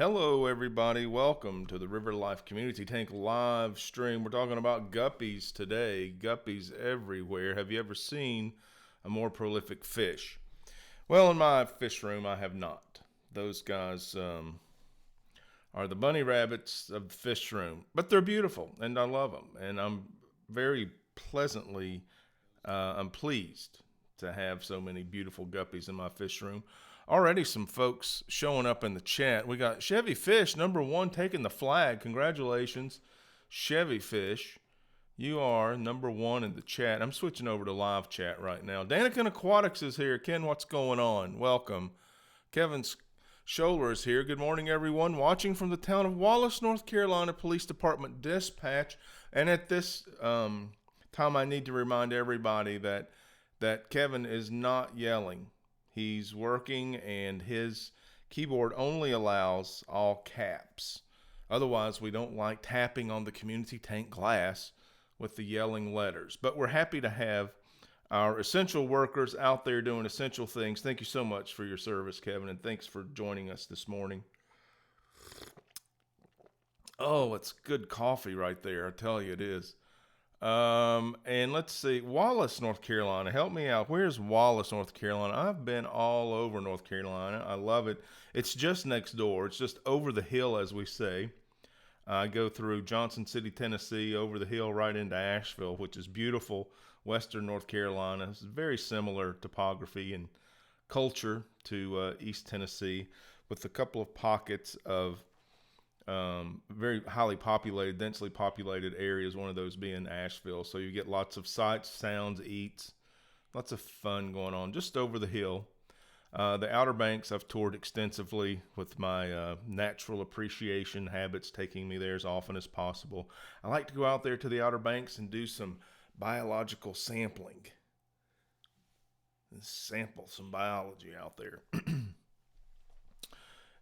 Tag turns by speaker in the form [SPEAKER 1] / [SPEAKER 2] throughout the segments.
[SPEAKER 1] Hello everybody, welcome to the River Life Community Tank live stream. We're talking about guppies today. Guppies everywhere. Have you ever seen a more prolific fish? Well, in my fish room I have not. Those guys are the bunny rabbits of the fish room, but they're beautiful and I love them, and I'm very pleasantly I'm pleased to have so many beautiful guppies in my fish room. Already some folks showing up in the chat. We got Chevy Fish, #1, taking the flag. Congratulations, Chevy Fish. You are #1 in the chat. I'm switching over to live chat right now. Danican Aquatics is here. Ken, what's going on? Welcome. Kevin Scholler is here. Good morning, everyone. Watching from the town of Wallace, North Carolina Police Department Dispatch. And at this time, I need to remind everybody that Kevin is not yelling. He's working and his keyboard only allows all caps. Otherwise, we don't like tapping on the community tank glass with the yelling letters. But we're happy to have our essential workers out there doing essential things. Thank you so much for your service, Kevin, and thanks for joining us this morning. Oh, it's good coffee right there. I tell you it is. And let's see, Wallace, North Carolina, help me out. Where's Wallace, North Carolina? I've been all over North Carolina. I love it. It's just next door. It's just over the hill, as we say. I go through Johnson City, Tennessee, over the hill right into Asheville, which is beautiful. Western North Carolina. It's very similar topography and culture to East Tennessee, with a couple of pockets of very highly populated, densely populated areas, one of those being Asheville. So you get lots of sights, sounds, eats, lots of fun going on just over the hill. The Outer Banks I've toured extensively with my natural appreciation habits, taking me there as often as possible. I like to go out there to the Outer Banks and do some biological sampling. And sample some biology out there.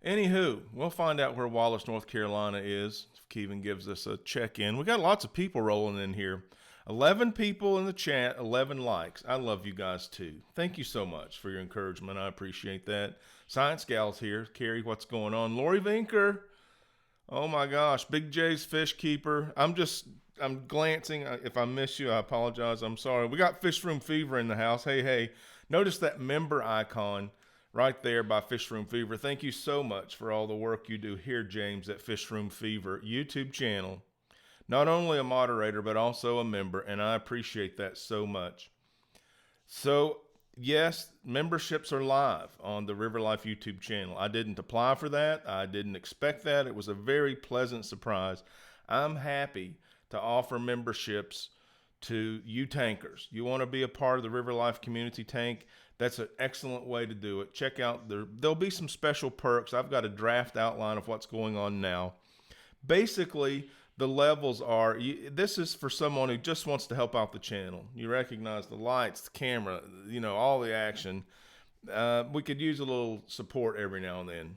[SPEAKER 1] Anywho, we'll find out where Wallace, North Carolina is if Kevin gives us a check-in. We got lots of people rolling in here. 11 people in the chat, 11 likes. I love you guys too. Thank you so much for your encouragement. I appreciate that. Science Gal's here. Carrie, what's going on? Lori Vinker. Oh my gosh. Big J's Fish Keeper. I'm glancing. If I miss you, I apologize. I'm sorry. We got Fish Room Fever in the house. Hey. Notice that member icon right there by Fish Room Fever. Thank you so much for all the work you do here, James, at Fish Room Fever YouTube channel. Not only a moderator, but also a member, and I appreciate that so much. So, yes, memberships are live on the River Life YouTube channel. I didn't apply for that. I didn't expect that. It was a very pleasant surprise. I'm happy to offer memberships to you tankers. You want to be a part of the River Life Community Tank? That's an excellent way to do it. Check out, there'll be some special perks. I've got a draft outline of what's going on now. Basically, the levels are, this is for someone who just wants to help out the channel. You recognize the lights, the camera, all the action. We could use a little support every now and then.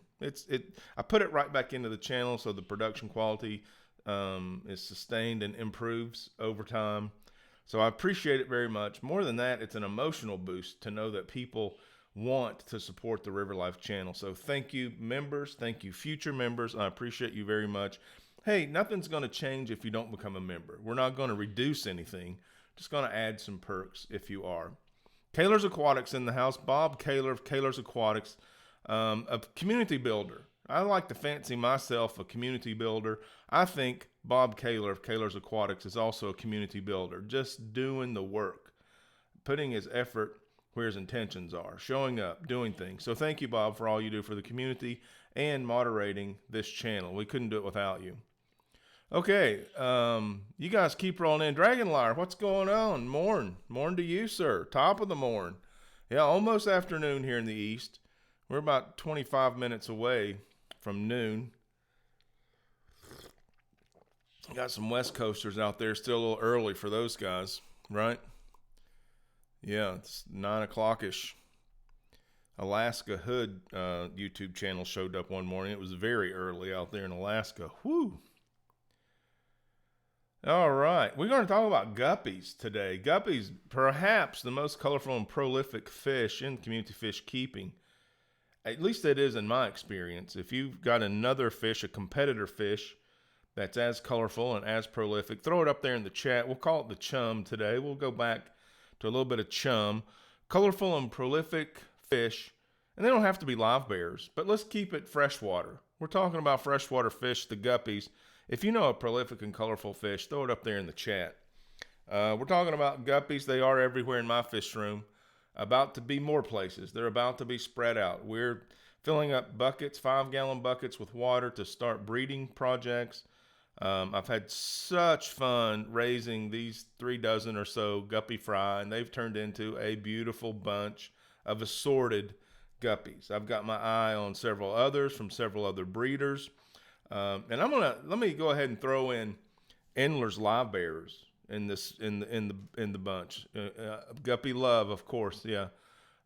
[SPEAKER 1] I put it right back into the channel so the production quality is sustained and improves over time. So I appreciate it very much. More than that, it's an emotional boost to know that people want to support the River Life channel. So thank you, members. Thank you, future members. I appreciate you very much. Hey, nothing's going to change if you don't become a member. We're not going to reduce anything. Just going to add some perks if you are. Kaler's Aquatics in the house. Bob Kaler of Kaler's Aquatics, a community builder. I like to fancy myself a community builder. I think Bob Kaler of Kaler's Aquatics is also a community builder, just doing the work, putting his effort where his intentions are, showing up, doing things. So thank you, Bob, for all you do for the community and moderating this channel. We couldn't do it without you. Okay, you guys keep rolling in. Dragon Liar, what's going on? Morn to you, sir. Top of the morn. Yeah, almost afternoon here in the east. We're about 25 minutes away from noon. Got some West Coasters out there, still a little early for those guys, right? Yeah, it's 9 o'clock-ish. Alaska Hood YouTube channel showed up one morning. It was very early out there in Alaska. Whew. All right, we're going to talk about guppies today. Guppies, perhaps the most colorful and prolific fish in community fish keeping. At least it is in my experience. If you've got another fish, a competitor fish, that's as colorful and as prolific, throw it up there in the chat. We'll call it the chum today. We'll go back to a little bit of chum. Colorful and prolific fish, and they don't have to be live bears, but let's keep it freshwater. We're talking about freshwater fish, the guppies. If you know a prolific and colorful fish, throw it up there in the chat. We're talking about guppies. They are everywhere in my fish room. About to be more places. They're about to be spread out. We're filling up buckets, 5-gallon buckets with water to start breeding projects. I've had such fun raising these 3 dozen or so guppy fry, and they've turned into a beautiful bunch of assorted guppies. I've got my eye on several others from several other breeders. And let me go ahead and throw in Endler's live bearers in the bunch. Guppy Love, of course, yeah.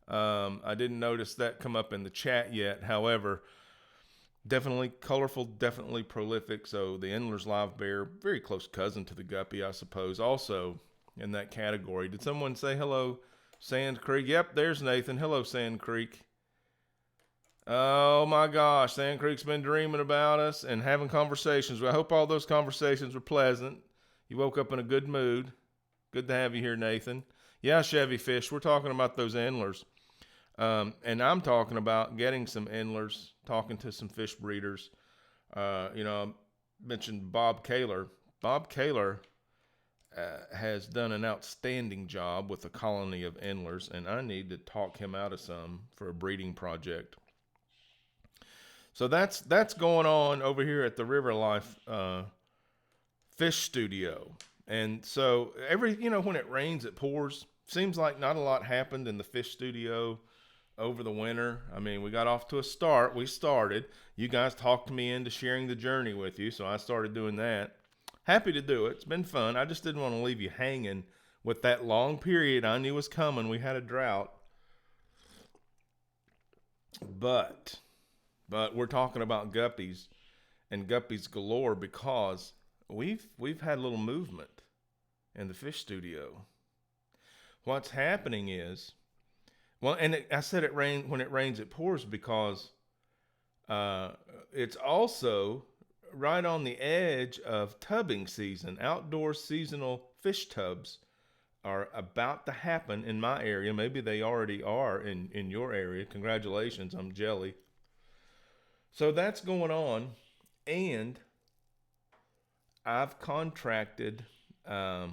[SPEAKER 1] I didn't notice that come up in the chat yet. However, definitely colorful, definitely prolific. So the Endler's live bear, very close cousin to the guppy, I suppose, also in that category. Did someone say hello, Sand Creek? Yep, there's Nathan. Hello, Sand Creek. Oh my gosh, Sand Creek's been dreaming about us and having conversations. I hope all those conversations were pleasant. You woke up in a good mood. Good to have you here, Nathan. Yeah, Chevy Fish, we're talking about those Endlers. And I'm talking about getting some Endlers, talking to some fish breeders. I mentioned Bob Kaler. Bob Kaler has done an outstanding job with a colony of Endlers, and I need to talk him out of some for a breeding project. So that's going on over here at the River Life Fish Studio. And so when it rains, it pours. Seems like not a lot happened in the fish studio over the winter. I mean, we got off to a start. We started. You guys talked me into sharing the journey with you, so I started doing that. Happy to do it. It's been fun. I just didn't want to leave you hanging with that long period I knew was coming. We had a drought. But we're talking about guppies and guppies galore because we've had a little movement in the fish studio. What's happening is, I said when it rains, it pours because it's also right on the edge of tubbing season. Outdoor seasonal fish tubs are about to happen in my area. Maybe they already are in your area. Congratulations, I'm jelly. So that's going on, and I've contracted a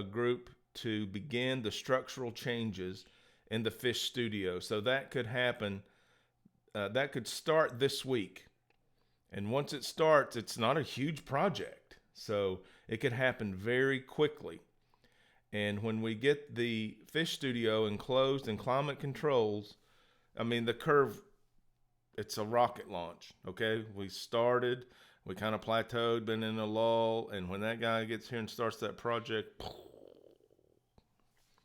[SPEAKER 1] group to begin the structural changes in the fish studio. So that could happen. That could start this week. And once it starts, it's not a huge project. So it could happen very quickly. And when we get the fish studio enclosed and climate controls, I mean, the curve, it's a rocket launch, okay? We started, we kind of plateaued, been in a lull, and when that guy gets here and starts that project,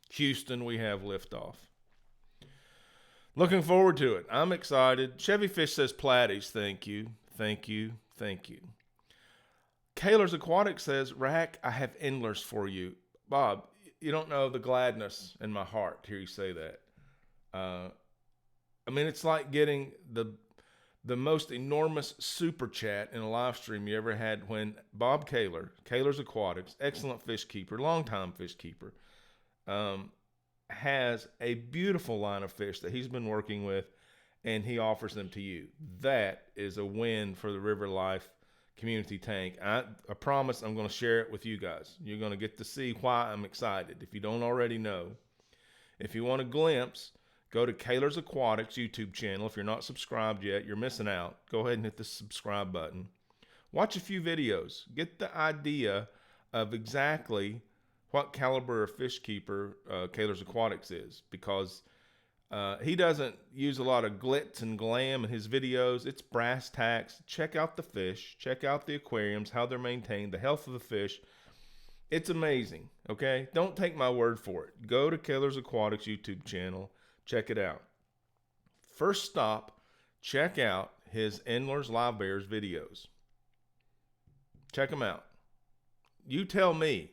[SPEAKER 1] Houston, we have liftoff. Looking forward to it. I'm excited. Chevy Fish says platies. Thank you. Thank you. Thank you. Kaler's Aquatic says, Rack, I have Endlers for you. Bob, you don't know the gladness in my heart to hear you say that. I mean, it's like getting the most enormous super chat in a live stream you ever had when Bob Kaler's Aquatics, excellent fish keeper, longtime fish keeper, has a beautiful line of fish that he's been working with, and he offers them to you. That is a win for the River Life Community Tank. I promise I'm going to share it with you guys. You're going to get to see why I'm excited if you don't already know. If you want a glimpse, go to Kaler's Aquatics YouTube channel. If you're not subscribed yet, you're missing out. Go ahead and hit the subscribe button. Watch a few videos. Get the idea of exactly what caliber of fish keeper Kaler's Aquatics is, because he doesn't use a lot of glitz and glam in his videos. It's brass tacks. Check out the fish. Check out the aquariums, how they're maintained, the health of the fish. It's amazing, okay? Don't take my word for it. Go to Kaler's Aquatics YouTube channel. Check it out. First stop, check out his Endler's Live Bears videos. Check them out. You tell me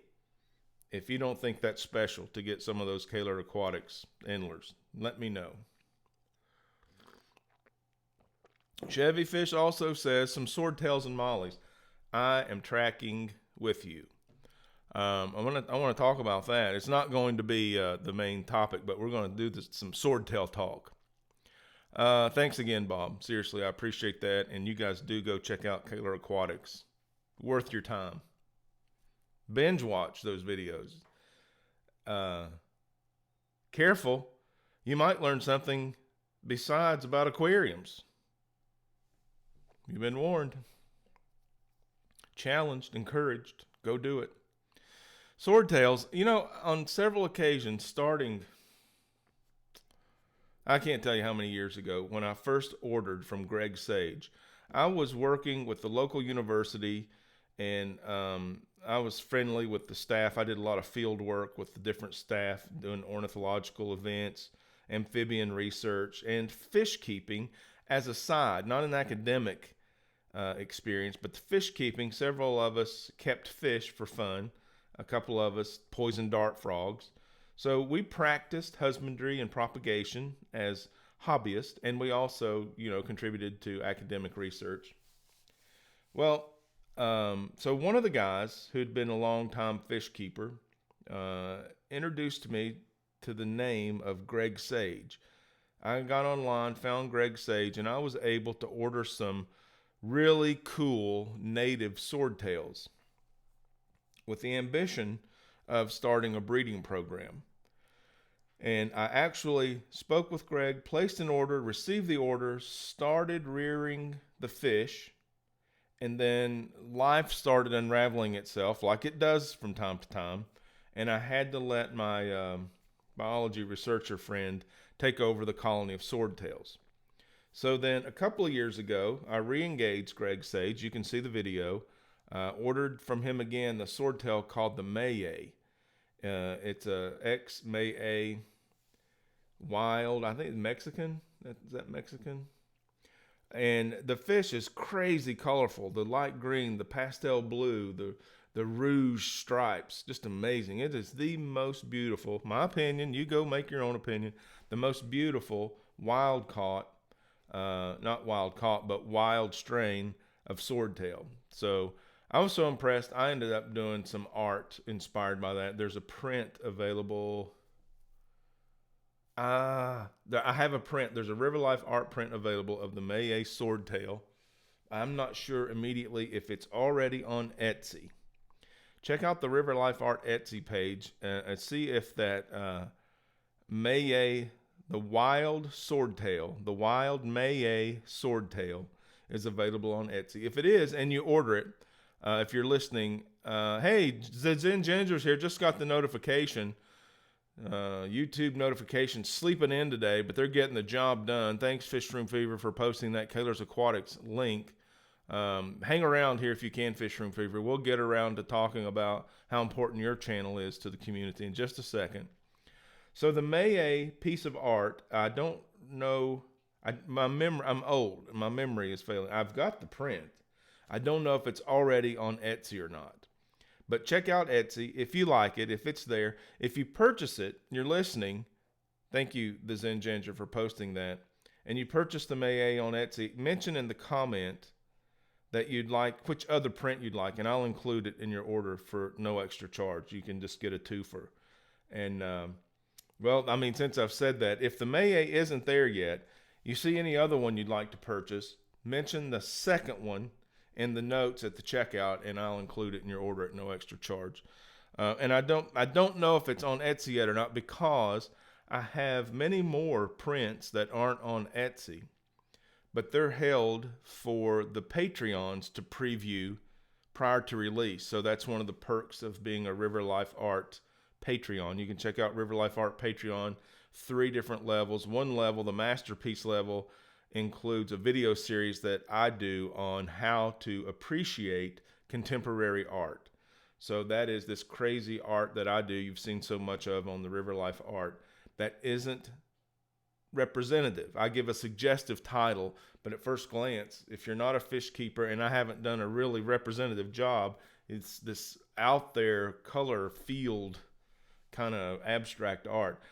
[SPEAKER 1] if you don't think that's special to get some of those Kaler Aquatics Endlers. Let me know. Chevy Fish also says some swordtails and mollies. I am tracking with you. I want to talk about that. It's not going to be the main topic, but we're going to do some swordtail talk. Thanks again, Bob. Seriously, I appreciate that. And you guys do go check out Galore Aquatics. Worth your time. Binge watch those videos. Careful. You might learn something besides about aquariums. You've been warned. Challenged, encouraged. Go do it. Swordtails, on several occasions, starting, I can't tell you how many years ago, when I first ordered from Greg Sage, I was working with the local university, and I was friendly with the staff. I did a lot of field work with the different staff, doing ornithological events, amphibian research, and fish keeping as a side, not an academic experience, but the fish keeping. Several of us kept fish for fun. A couple of us poisoned dart frogs. So we practiced husbandry and propagation as hobbyists, and we also, contributed to academic research. Well, so one of the guys who'd been a long-time fish keeper introduced me to the name of Greg Sage. I got online, found Greg Sage, and I was able to order some really cool native swordtails with the ambition of starting a breeding program. And I actually spoke with Greg, placed an order, received the order, started rearing the fish, and then life started unraveling itself like it does from time to time. And I had to let my biology researcher friend take over the colony of swordtails. So then a couple of years ago, I re-engaged Greg Sage. You can see the video. Ordered from him again the swordtail called the Maye. It's a ex-Maye wild, I think it's Mexican. Is that Mexican? And the fish is crazy colorful. The light green, the pastel blue, the rouge stripes, just amazing. It is the most beautiful, my opinion, you go make your own opinion, the most beautiful wild caught, not wild caught, but wild strain of swordtail. So I was so impressed, I ended up doing some art inspired by that. There's a print available. I have a print. There's a River Life art print available of the Maye swordtail. I'm not sure immediately if it's already on Etsy. Check out the River Life Art Etsy page and see if that Maye, the wild swordtail, the wild Maye swordtail is available on Etsy. If it is and you order it, if you're listening, hey, Zen Ginger's here, just got the notification. YouTube notification sleeping in today, but they're getting the job done. Thanks, Fish Room Fever, for posting that Galeore's Aquatics link. Hang around here if you can, Fish Room Fever. We'll get around to talking about how important your channel is to the community in just a second. So the Maye piece of art, I don't know. I'm old. My memory is failing. I've got the print. I don't know if it's already on Etsy or not. But check out Etsy if you like it, if it's there. If you purchase it, you're listening. Thank you, the Zen Ginger, for posting that. And you purchase the Maye on Etsy, mention in the comment that you'd like, which other print you'd like, and I'll include it in your order for no extra charge. You can just get a twofer. And, well, I mean, since I've said that, if the Maye isn't there yet, you see any other one you'd like to purchase, mention the second one in the notes at the checkout, and I'll include it in your order at no extra charge. And I don't know if it's on Etsy yet or not, because I have many more prints that aren't on Etsy, but they're held for the Patreons to preview prior to release. So that's one of the perks of being a River Life Art Patreon. You can check out River Life Art Patreon, 3 different levels. One level, the masterpiece level, includes a video series that I do on how to appreciate contemporary art. So that is this crazy art that I do, you've seen so much of on the River Life Art, that isn't representative. I give a suggestive title, but at first glance, if you're not a fish keeper, and I haven't done a really representative job, it's this out there color field kind of abstract art.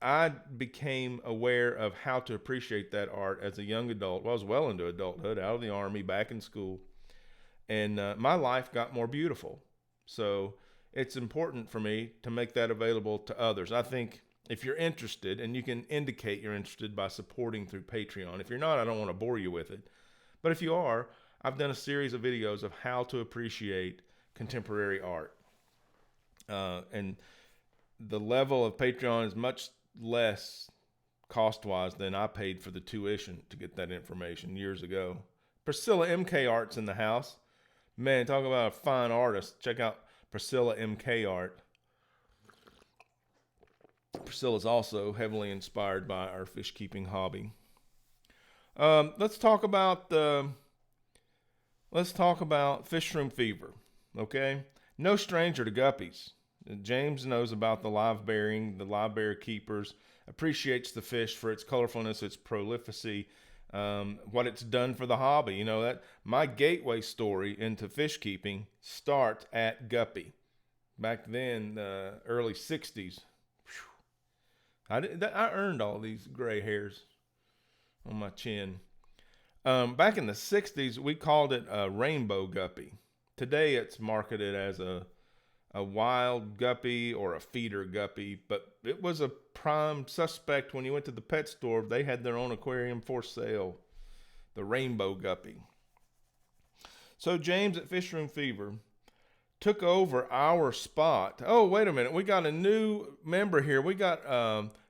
[SPEAKER 1] I became aware of how to appreciate that art as a young adult. Well, I was well into adulthood, out of the Army, back in school, and my life got more beautiful. So it's important for me to make that available to others. I think if you're interested, and you can indicate you're interested by supporting through Patreon. If you're not, I don't want to bore you with it. But if you are, I've done a series of videos of how to appreciate contemporary art. And the level of Patreon is much less cost-wise than I paid for the tuition to get that information years ago. Priscilla MK Art's in the house. Man, talk about a fine artist. Check out Priscilla MK Art. Priscilla's also heavily inspired by our fish keeping hobby. Let's talk about fish room fever. Okay, no stranger to guppies. James knows about the live bearing, the live bear keepers, appreciates the fish for its colorfulness, its prolificity, what it's done for the hobby. You know, that my gateway story into fish keeping starts at Guppy. Back then, early 60s. I earned all these gray hairs on my chin. Back in the 60s, we called it a rainbow guppy. Today, it's marketed as a wild guppy or a feeder guppy, but it was a prime suspect when you went to the pet store. They had their own aquarium for sale, the rainbow guppy. So James at Fish Room Fever took over our spot. Oh, wait a minute. We got a new member here. We got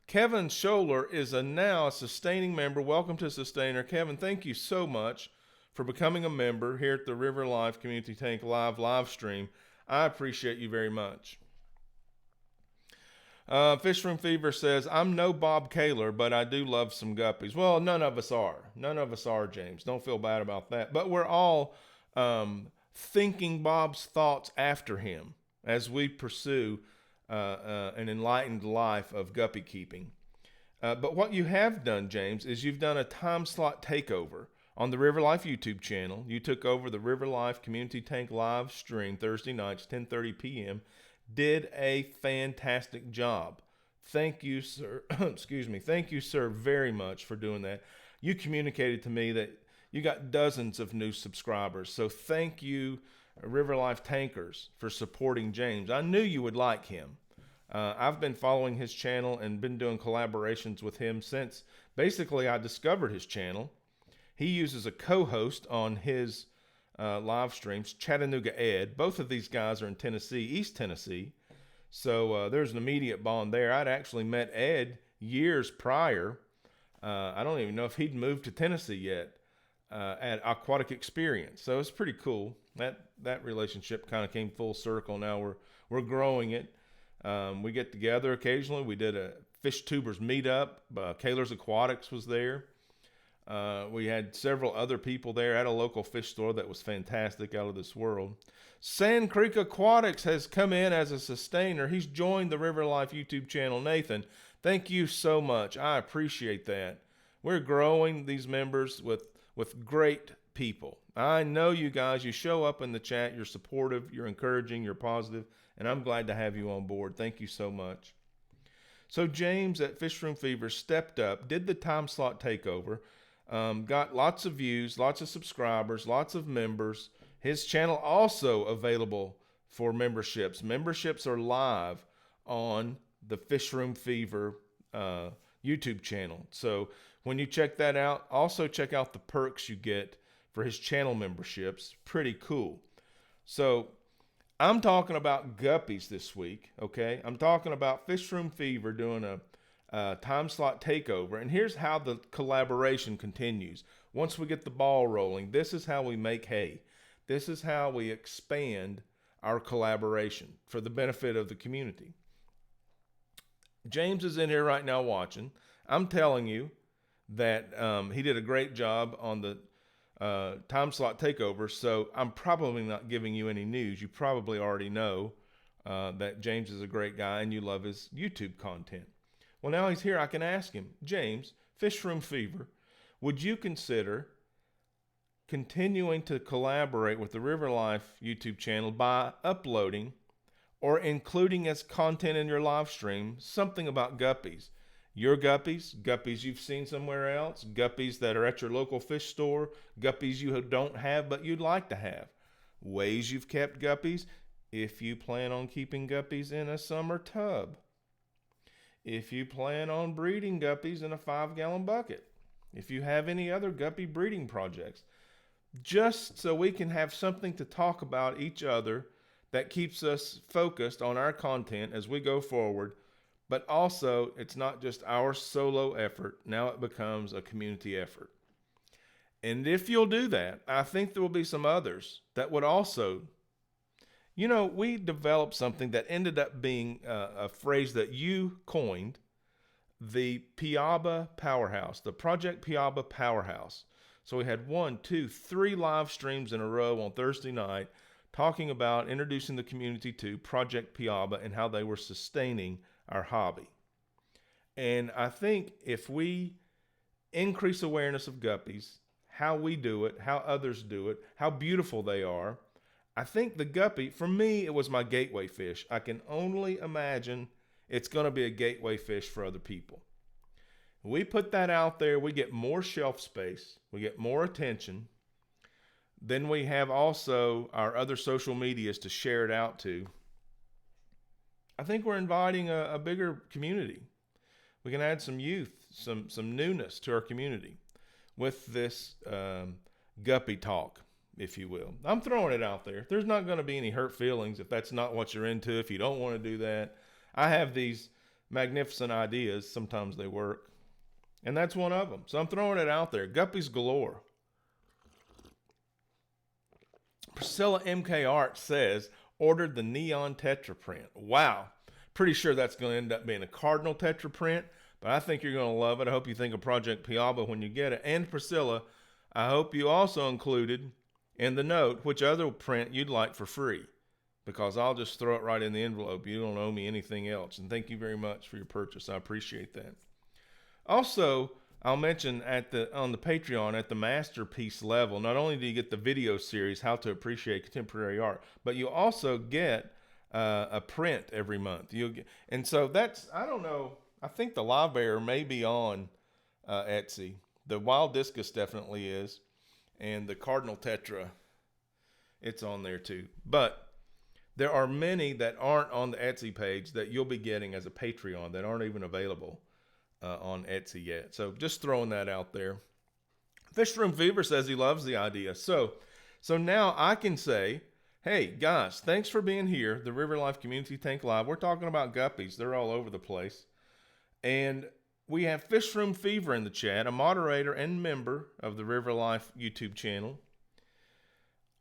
[SPEAKER 1] Kevin Scholler is now a sustaining member. Welcome to Sustainer. Kevin, thank you so much for becoming a member here at the River Life Community Tank live stream. I appreciate you very much. Fish Room Fever says, I'm no Bob Kaler, but I do love some guppies. Well, none of us are. None of us are, James. Don't feel bad about that. But we're all thinking Bob's thoughts after him as we pursue an enlightened life of guppy keeping. But what you have done, James, is you've done a time slot takeover on the River Life YouTube channel. You took over the River Life Community Tank live stream Thursday nights, 10:30 p.m. Did a fantastic job. Thank you, sir. Excuse me. Thank you, sir, very much for doing that. You communicated to me that you got dozens of new subscribers. So thank you, River Life Tankers, for supporting James. I knew you would like him. I've been following his channel and been doing collaborations with him since basically I discovered his channel. He uses a co-host on his live streams, Chattanooga Ed. Both of these guys are in Tennessee, East Tennessee. So there's an immediate bond there. I'd actually met Ed years prior. I don't even know if he'd moved to Tennessee yet at Aquatic Experience. So it's pretty cool. That relationship kind of came full circle. Now we're growing it. We get together occasionally. We did a Fish Tubers meetup. Kaler's Aquatics was there. We had several other people there at a local fish store that was fantastic, out of this world. Sand Creek Aquatics has come in as a sustainer. He's joined the River Life YouTube channel. Nathan, thank you so much. I appreciate that. We're growing these members with great people. I know you guys, you show up in the chat, you're supportive, you're encouraging, you're positive, and I'm glad to have you on board. Thank you so much. So James at Fish Room Fever stepped up, did the time slot takeover, got lots of views, lots of subscribers, lots of members. His channel also available for memberships. Memberships are live on the Fish Room Fever YouTube channel. So when you check that out, also check out the perks you get for his channel memberships. Pretty cool. So I'm talking about guppies this week, okay? I'm talking about Fish Room Fever doing a time slot takeover. And here's how the collaboration continues. Once we get the ball rolling, this is how we make hay. This is how we expand our collaboration for the benefit of the community. James is in here right now watching. I'm telling you that he did a great job on the time slot takeover, so I'm probably not giving you any news. You probably already know that James is a great guy and you love his YouTube content. Well, now he's here, I can ask him, James, Fish Room Fever, would you consider continuing to collaborate with the River Life YouTube channel by uploading or including as content in your live stream something about guppies? Your guppies, guppies you've seen somewhere else, guppies that are at your local fish store, guppies you don't have but you'd like to have. Ways you've kept guppies, if you plan on keeping guppies in a summer tub. If you plan on breeding guppies in a 5-gallon bucket. If you have any other guppy breeding projects. Just so we can have something to talk about each other that keeps us focused on our content as we go forward. But also, it's not just our solo effort. Now it becomes a community effort. And if you'll do that, I think there will be some others that would also, we developed something that ended up being a phrase that you coined, the Piaba Powerhouse, the Project Piaba Powerhouse. So we had 1, 2, 3 live streams in a row on Thursday night talking about introducing the community to Project Piaba and how they were sustaining our hobby. And I think if we increase awareness of guppies, how we do it, how others do it, how beautiful they are, I think the guppy, for me, it was my gateway fish. I can only imagine it's going to be a gateway fish for other people. We put that out there, we get more shelf space, we get more attention. Then we have also our other social medias to share it out to. I think we're inviting a bigger community. We can add some youth, some newness to our community with this guppy talk, if you will. I'm throwing it out there. There's not going to be any hurt feelings if that's not what you're into, if you don't want to do that. I have these magnificent ideas. Sometimes they work. And that's one of them. So I'm throwing it out there. GUPPIES Galore. Priscilla MK Art says, ordered the neon tetra print. Wow. Pretty sure that's going to end up being a cardinal tetra print, but I think you're going to love it. I hope you think of Project Piaba when you get it. And Priscilla, I hope you also included in the note which other print you'd like for free, because I'll just throw it right in the envelope. You don't owe me anything else. And thank you very much for your purchase. I appreciate that. Also, I'll mention on the Patreon at the masterpiece level, not only do you get the video series, How to Appreciate Contemporary Art, but you also get a print every month. And so that's, I don't know, I think the livebearer may be on Etsy. The wild discus definitely is. And the cardinal tetra, it's on there too. But there are many that aren't on the Etsy page that you'll be getting as a Patreon that aren't even available on Etsy yet. So just throwing that out there. Fishroom Fever says he loves the idea. So now I can say, hey guys, thanks for being here. The River Life Community Tank Live. We're talking about guppies. They're all over the place. And we have Fishroom Fever in the chat, a moderator and member of the River Life YouTube channel,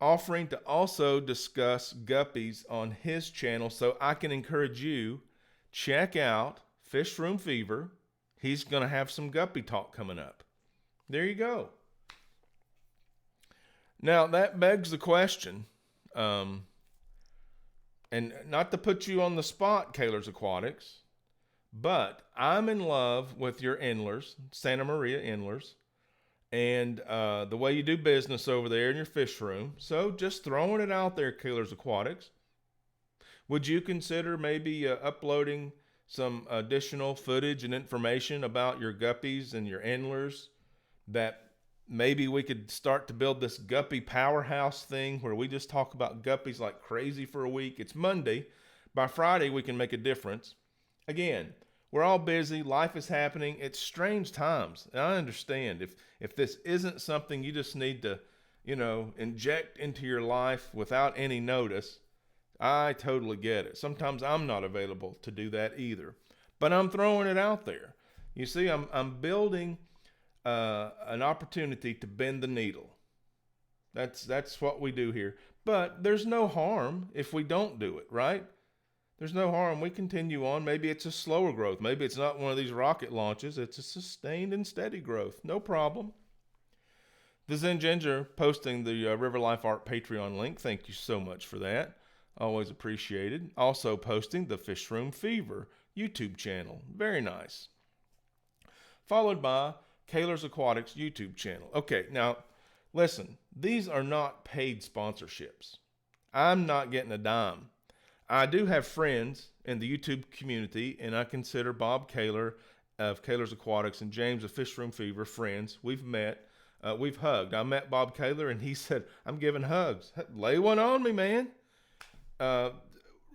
[SPEAKER 1] offering to also discuss guppies on his channel. So I can encourage you, check out Fishroom Fever. He's going to have some guppy talk coming up. There you go. Now, that begs the question, and not to put you on the spot, Kaler's Aquatics, but I'm in love with your Endlers, Santa Maria Endlers, and the way you do business over there in your fish room. So just throwing it out there, Kaler's Aquatics. Would you consider maybe uploading some additional footage and information about your guppies and your Endlers, that maybe we could start to build this guppy powerhouse thing where we just talk about guppies like crazy for a week? It's Monday. By Friday, we can make a difference. Again, we're all busy. Life is happening. It's strange times. And I understand if this isn't something you just need to, inject into your life without any notice, I totally get it. Sometimes I'm not available to do that either, but I'm throwing it out there. You see, I'm building an opportunity to bend the needle. That's what we do here. But there's no harm if we don't do it, right? There's no harm. We continue on. Maybe it's a slower growth. Maybe it's not one of these rocket launches. It's a sustained and steady growth. No problem. The Zen Ginger posting the River Life Art Patreon link. Thank you so much for that. Always appreciated. Also posting the Fishroom Fever YouTube channel. Very nice. Followed by Kaler's Aquatics YouTube channel. Okay, now listen, these are not paid sponsorships. I'm not getting a dime. I do have friends in the YouTube community, and I consider Bob Kaler of Kaler's Aquatics and James of Fish Room Fever, friends. We've met. We've hugged. I met Bob Kaler, and he said, I'm giving hugs. Lay one on me, man.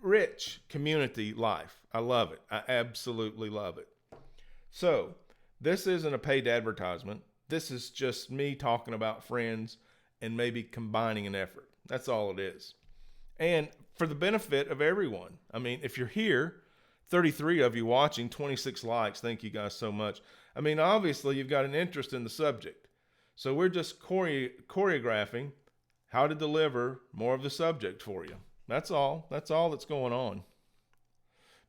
[SPEAKER 1] Rich community life. I love it. I absolutely love it. So this isn't a paid advertisement. This is just me talking about friends and maybe combining an effort. That's all it is. And for the benefit of everyone. I mean, if you're here, 33 of you watching, 26 likes. Thank you guys so much. I mean, obviously you've got an interest in the subject. So we're just choreographing how to deliver more of the subject for you. That's all. That's all that's going on.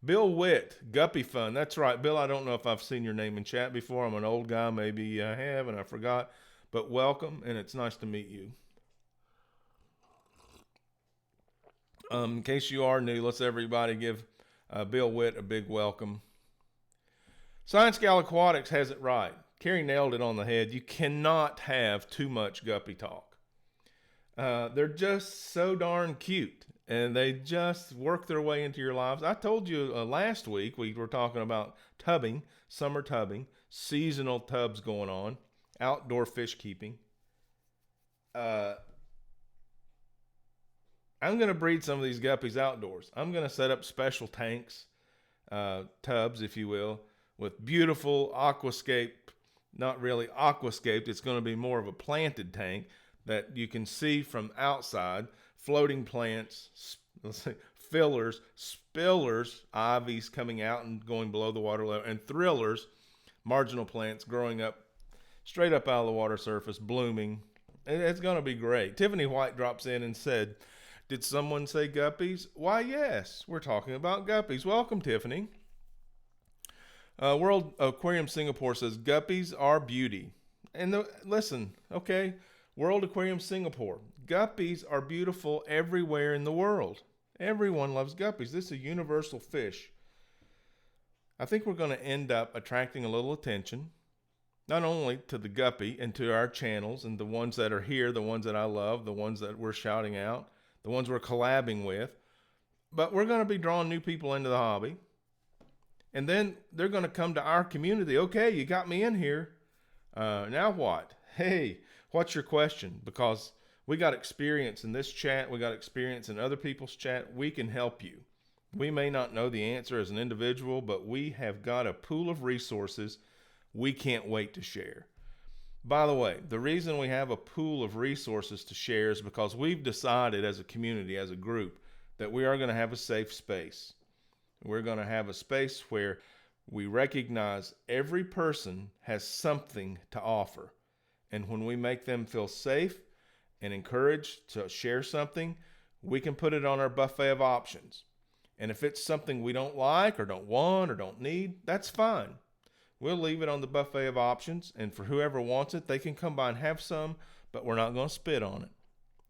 [SPEAKER 1] Bill Witt, Guppy Fun. That's right, Bill. I don't know if I've seen your name in chat before. I'm an old guy. Maybe I have and I forgot. But welcome, and it's nice to meet you. In case you are new, let's everybody give Bill Witt a big welcome. Science Gal Aquatics has it right. Carrie nailed it on the head. You cannot have too much guppy talk. They're just so darn cute, and they just work their way into your lives. I told you last week we were talking about tubbing, summer tubbing, seasonal tubs going on, outdoor fish keeping. I'm going to breed some of these guppies outdoors. I'm going to set up special tanks, tubs, if you will, with beautiful aquascape, not really aquascaped. It's going to be more of a planted tank that you can see from outside, floating plants, fillers, spillers, ivies coming out and going below the water level, and thrillers, marginal plants growing up straight up out of the water surface, blooming. It's going to be great. Tiffany White drops in and said, did someone say guppies? Why, yes, we're talking about guppies. Welcome, Tiffany. World Aquarium Singapore says guppies are beauty. And listen, okay, World Aquarium Singapore, guppies are beautiful everywhere in the world. Everyone loves guppies. This is a universal fish. I think we're going to end up attracting a little attention, not only to the guppy and to our channels and the ones that are here, the ones that I love, the ones that we're shouting out, the ones we're collabing with, but we're going to be drawing new people into the hobby. And then they're going to come to our community. Okay, you got me in here. Now what? Hey, what's your question? Because we got experience in this chat. We got experience in other people's chat. We can help you. We may not know the answer as an individual, but we have got a pool of resources we can't wait to share. By the way, the reason we have a pool of resources to share is because we've decided as a community, as a group, that we are going to have a safe space. We're going to have a space where we recognize every person has something to offer. And when we make them feel safe and encouraged to share something, we can put it on our buffet of options. And if it's something we don't like or don't want or don't need, that's fine. We'll leave it on the buffet of options, and for whoever wants it, they can come by and have some, but we're not going to spit on it.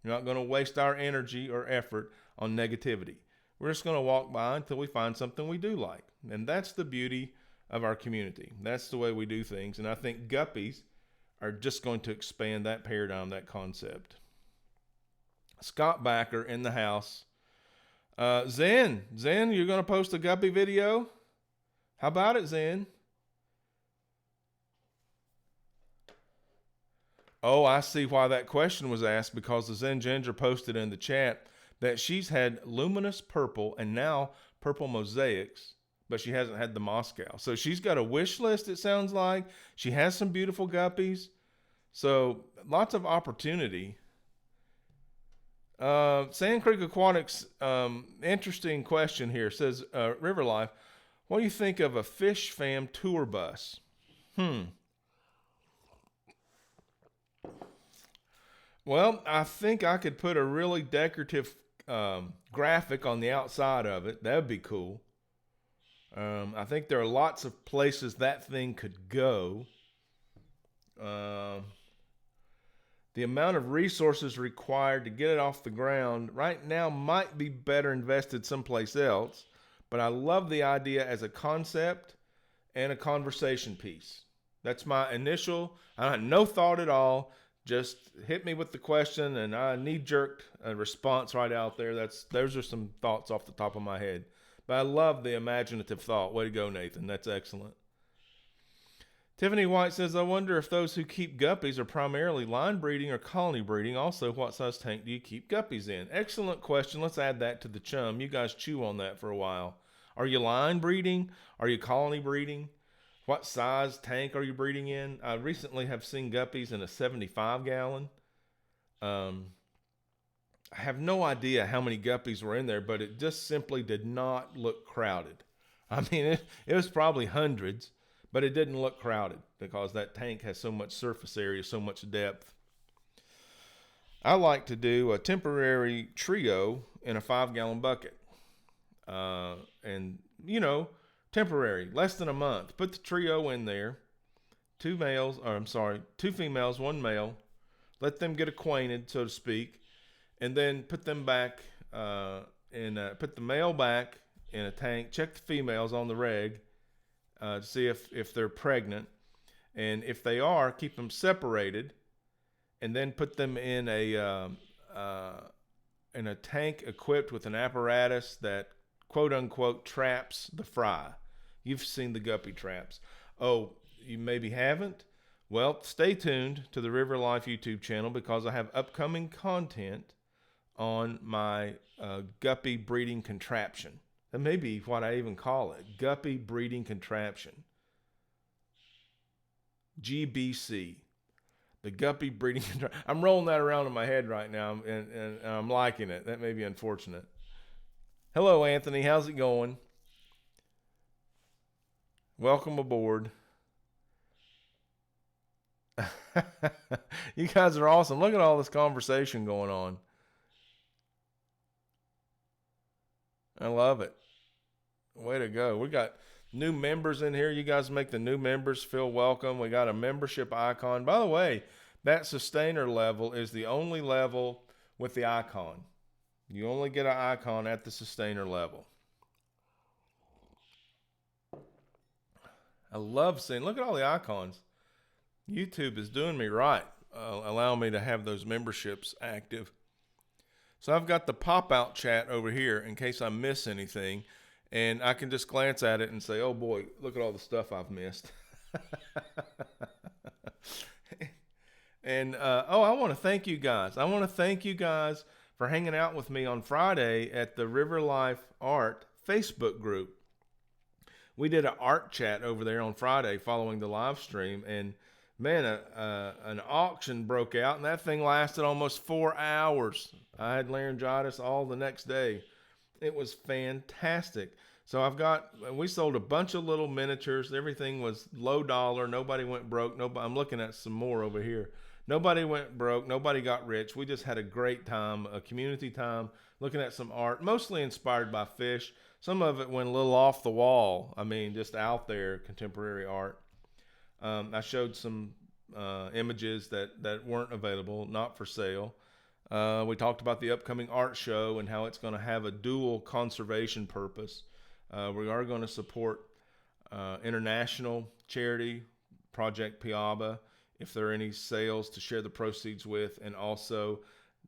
[SPEAKER 1] We're not going to waste our energy or effort on negativity. We're just going to walk by until we find something we do like. And that's the beauty of our community. That's the way we do things. And I think guppies are just going to expand that paradigm, that concept. Scott Backer in the house. Zen, you're going to post a guppy video? How about it, Zen? Oh, I see why that question was asked, because the Zen Ginger posted in the chat that she's had luminous purple and now purple mosaics, but she hasn't had the Moscow. So she's got a wish list, it sounds like. She has some beautiful guppies. So lots of opportunity. Sand Creek Aquatics, interesting question here. Says, River Life, what do you think of a Fish Fam tour bus? Well, I think I could put a really decorative graphic on the outside of it. That would be cool. I think there are lots of places that thing could go. The amount of resources required to get it off the ground right now might be better invested someplace else, but I love the idea as a concept and a conversation piece. That's my initial, I had no thought at all. Just hit me with the question, and I knee-jerked a response right out there. Those are some thoughts off the top of my head. But I love the imaginative thought. Way to go, Nathan. That's excellent. Tiffany White says, I wonder if those who keep guppies are primarily line breeding or colony breeding. Also, what size tank do you keep guppies in? Excellent question. Let's add that to the chum. You guys chew on that for a while. Are you line breeding? Are you colony breeding? What size tank are you breeding in? I recently have seen guppies in a 75 gallon. I have no idea how many guppies were in there, but it just simply did not look crowded. I mean, it was probably hundreds, but it didn't look crowded because that tank has so much surface area, so much depth. I like to do a temporary trio in a 5-gallon bucket. And, you know, temporary, less than a month. Put the trio in there. Two females, one male. Let them get acquainted, so to speak. And then put them back, put the male back in a tank. Check the females on the reg. To see if they're pregnant, and if they are, keep them separated, and then put them in a tank equipped with an apparatus that quote unquote traps the fry. You've seen the guppy traps. Oh, you maybe haven't? Well, stay tuned to the River Life YouTube channel because I have upcoming content on my guppy breeding contraption. That may be what I even call it. Guppy breeding contraption. GBC. The guppy breeding contraption. I'm rolling that around in my head right now, and I'm liking it. That may be unfortunate. Hello, Anthony. How's it going? Welcome aboard. You guys are awesome. Look at all this conversation going on. I love it. Way to go. We got new members in here. You guys make the new members feel welcome. We got a membership icon. By the way, that sustainer level is the only level with the icon. You only get an icon at the sustainer level. I love seeing, look at all the icons. YouTube is doing me right, allowing me to have those memberships active. So I've got the pop-out chat over here in case I miss anything. And I can just glance at it and say, oh boy, look at all the stuff I've missed. And, I want to thank you guys. I want to thank you guys for hanging out with me on Friday at the River Life Art Facebook group. We did an art chat over there on Friday following the live stream. And man, an auction broke out and that thing lasted almost 4 hours. I had laryngitis all the next day. It was fantastic. So we sold a bunch of little miniatures. Everything was low dollar. Nobody went broke. I'm looking at some more over here. Nobody went broke. Nobody got rich. We just had a great time, a community time, looking at some art, mostly inspired by fish. Some of it went a little off the wall. I mean, just out there, contemporary art. I showed some images that weren't available, not for sale. We talked about the upcoming art show and how it's going to have a dual conservation purpose. We are going to support international charity, Project Piaba, if there are any sales to share the proceeds with, and also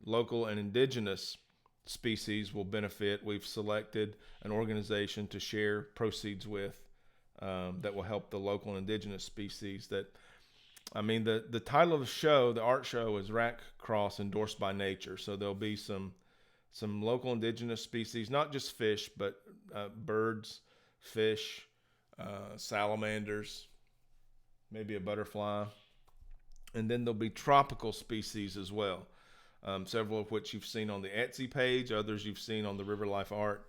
[SPEAKER 1] local and indigenous species will benefit. We've selected an organization to share proceeds with that will help the local and indigenous species that the title of the show, the art show, is Rack Cross Endorsed by Nature. So there'll be some local indigenous species, not just fish, but birds, fish, salamanders, maybe a butterfly. And then there'll be tropical species as well. Several of which you've seen on the Etsy page, others you've seen on the River Life Art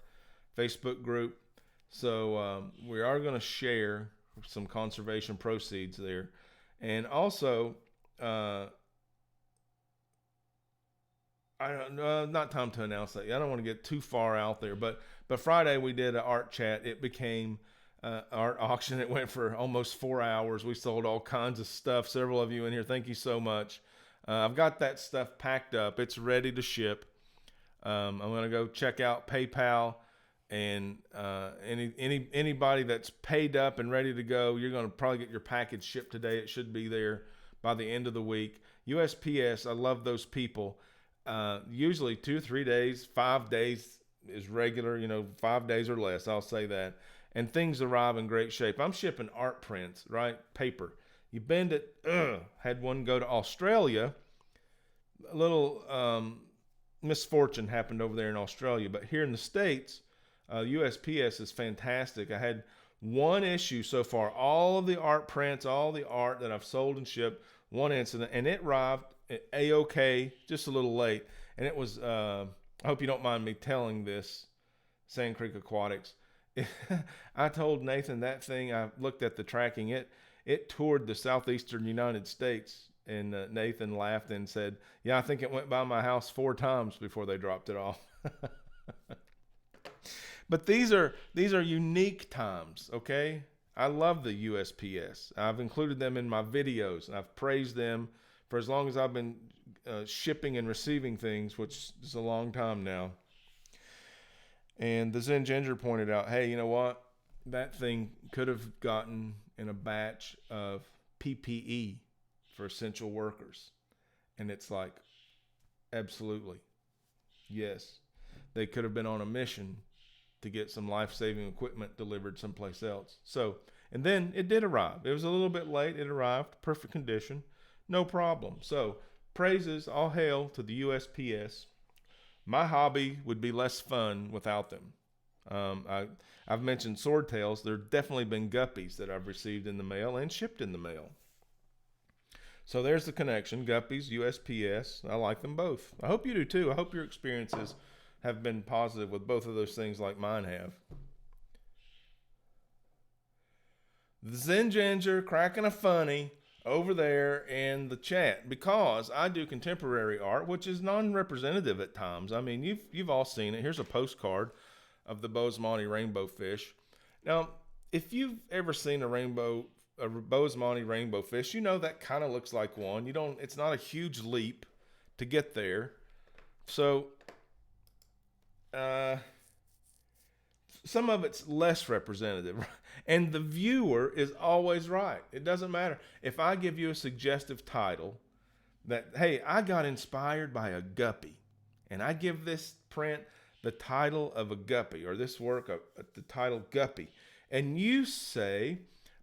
[SPEAKER 1] Facebook group. So we are going to share some conservation proceeds there. And also, I don't know, not time to announce that. I don't want to get too far out there, but Friday we did an art chat. It became art auction. It went for almost 4 hours. We sold all kinds of stuff. Several of you in here, thank you so much. I've got that stuff packed up. It's ready to ship. I'm going to go check out PayPal, and anybody that's paid up and ready to go, you're going to probably get your package shipped today. It should be there by the end of the week. USPS, I love those people. Usually 2 or 3 days, 5 days is regular, 5 days or less, I'll say that. And things arrive in great shape. I'm shipping art prints, right? Paper. You bend it. Had one go to Australia. A little misfortune happened over there in Australia, but here in the States, USPS is fantastic. I had one issue so far. All of the art prints, all the art that I've sold and shipped, one incident, and it arrived A-OK, just a little late. And it was, I hope you don't mind me telling this, Sand Creek Aquatics. I told Nathan that thing, I looked at the tracking, it toured the southeastern United States. And Nathan laughed and said, yeah, I think it went by my house 4 times before they dropped it off. But these are unique times, okay? I love the USPS. I've included them in my videos, and I've praised them for as long as I've been shipping and receiving things, which is a long time now. And the Zen Ginger pointed out, hey, you know what? That thing could have gotten in a batch of PPE for essential workers. And it's like, absolutely. Yes. They could have been on a mission to get some life-saving equipment delivered someplace else. So, and then it did arrive. It was a little bit late. It arrived, perfect condition, no problem. So, praises, all hail to the USPS. My hobby would be less fun without them. I've mentioned swordtails. There have definitely been guppies that I've received in the mail and shipped in the mail. So there's the connection, guppies, USPS. I like them both. I hope you do too. I hope your experiences have been positive with both of those things like mine have. The Zen Ginger cracking a funny over there in the chat because I do contemporary art, which is non-representative at times. I mean, you've all seen it. Here's a postcard of the Bosemani rainbow fish. Now, if you've ever seen a Bosemani rainbow fish, you know that kind of looks like one. It's not a huge leap to get there. So some of it's less representative, and the viewer is always right. It doesn't matter if I give you a suggestive title that, hey, I got inspired by a guppy, and I give this print the title of a guppy, or this work the title guppy, and you say,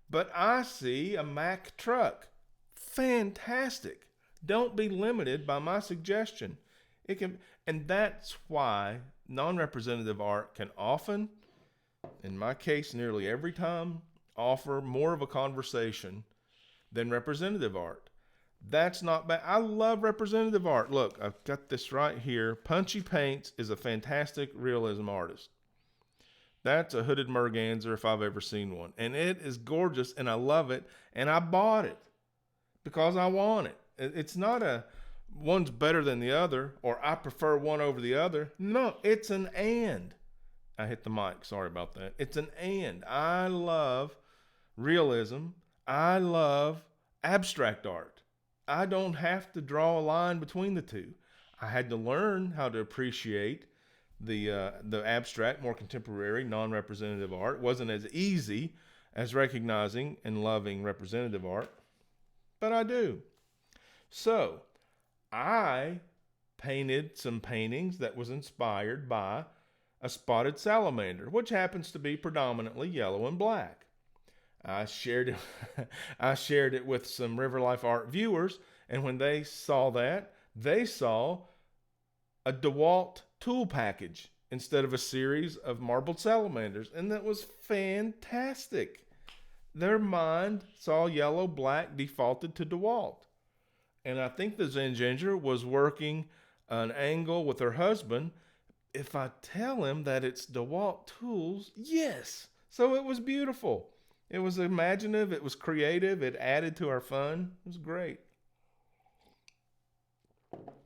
[SPEAKER 1] but I see a Mack truck. Fantastic. Don't be limited by my suggestion. And that's why non-representative art can often, in my case nearly every time, offer more of a conversation than representative art. That's not bad. I love representative art. Look, I've got this right here. Punchy Paints is a fantastic realism artist. That's a hooded merganser if I've ever seen one. And it is gorgeous, and I love it, and I bought it because I want it. It's not one's better than the other, or I prefer one over the other. No, it's an and. I hit the mic. Sorry about that. It's an and. I love realism. I love abstract art. I don't have to draw a line between the two. I had to learn how to appreciate the abstract, more contemporary, non-representative art. It wasn't as easy as recognizing and loving representative art, but I do. So I painted some paintings that was inspired by a spotted salamander, which happens to be predominantly yellow and black. I shared it with some River Life Art viewers, and when they saw that, they saw a DeWalt tool package instead of a series of marbled salamanders, and that was fantastic. Their mind saw yellow, black, defaulted to DeWalt. And I think the Zen Ginger was working an angle with her husband. If I tell him that it's DeWalt tools, yes. So it was beautiful. It was imaginative. It was creative. It added to our fun. It was great.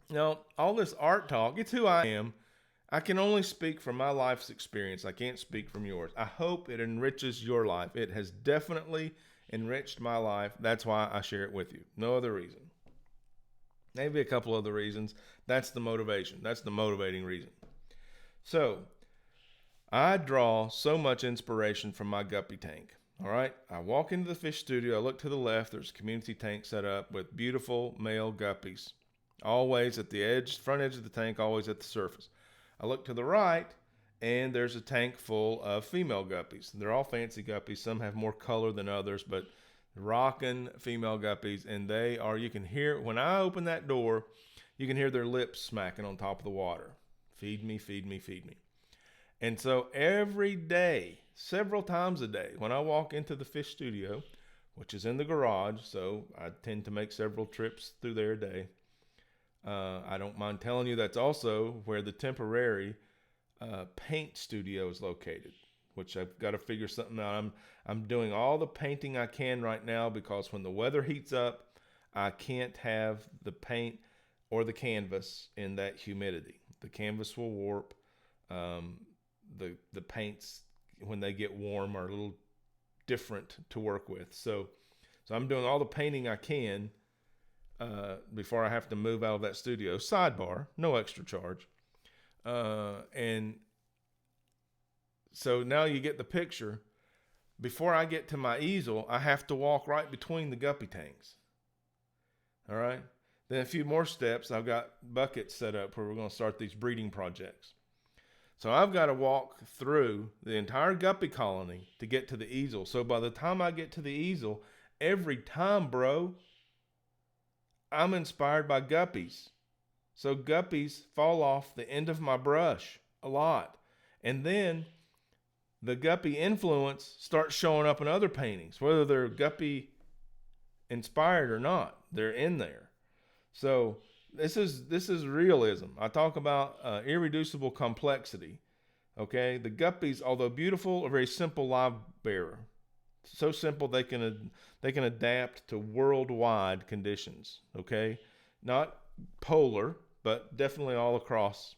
[SPEAKER 1] Now, all this art talk, it's who I am. I can only speak from my life's experience. I can't speak from yours. I hope it enriches your life. It has definitely enriched my life. That's why I share it with you. No other reason. Maybe a couple other reasons. That's the motivation. That's the motivating reason. So, I draw so much inspiration from my guppy tank. All right, I walk into the fish studio. I look to the left. There's a community tank set up with beautiful male guppies. Always at the edge, front edge of the tank, always at the surface. I look to the right, and there's a tank full of female guppies. They're all fancy guppies. Some have more color than others, but rocking female guppies, and they are, you can hear, when I open that door, you can hear their lips smacking on top of the water. Feed me, feed me, feed me. And so every day, several times a day, when I walk into the fish studio, which is in the garage, so I tend to make several trips through there a day. I don't mind telling you that's also where the temporary paint studio is located, which I've got to figure something out. I'm doing all the painting I can right now, because when the weather heats up, I can't have the paint or the canvas in that humidity. The canvas will warp. The paints, when they get warm, are a little different to work with. So I'm doing all the painting I can before I have to move out of that studio. Sidebar, no extra charge. And so now you get the picture. Before I get to my easel, I have to walk right between the guppy tanks. All right. Then a few more steps, I've got buckets set up where we're going to start these breeding projects. So I've got to walk through the entire guppy colony to get to the easel. So by the time I get to the easel, every time, bro, I'm inspired by guppies. So guppies fall off the end of my brush a lot. And then the guppy influence starts showing up in other paintings, whether they're guppy inspired or not. They're in there. So this is realism. I talk about irreducible complexity. Okay, the guppies, although beautiful, are very simple live bearer. So simple they can adapt to worldwide conditions. Okay, not polar, but definitely all across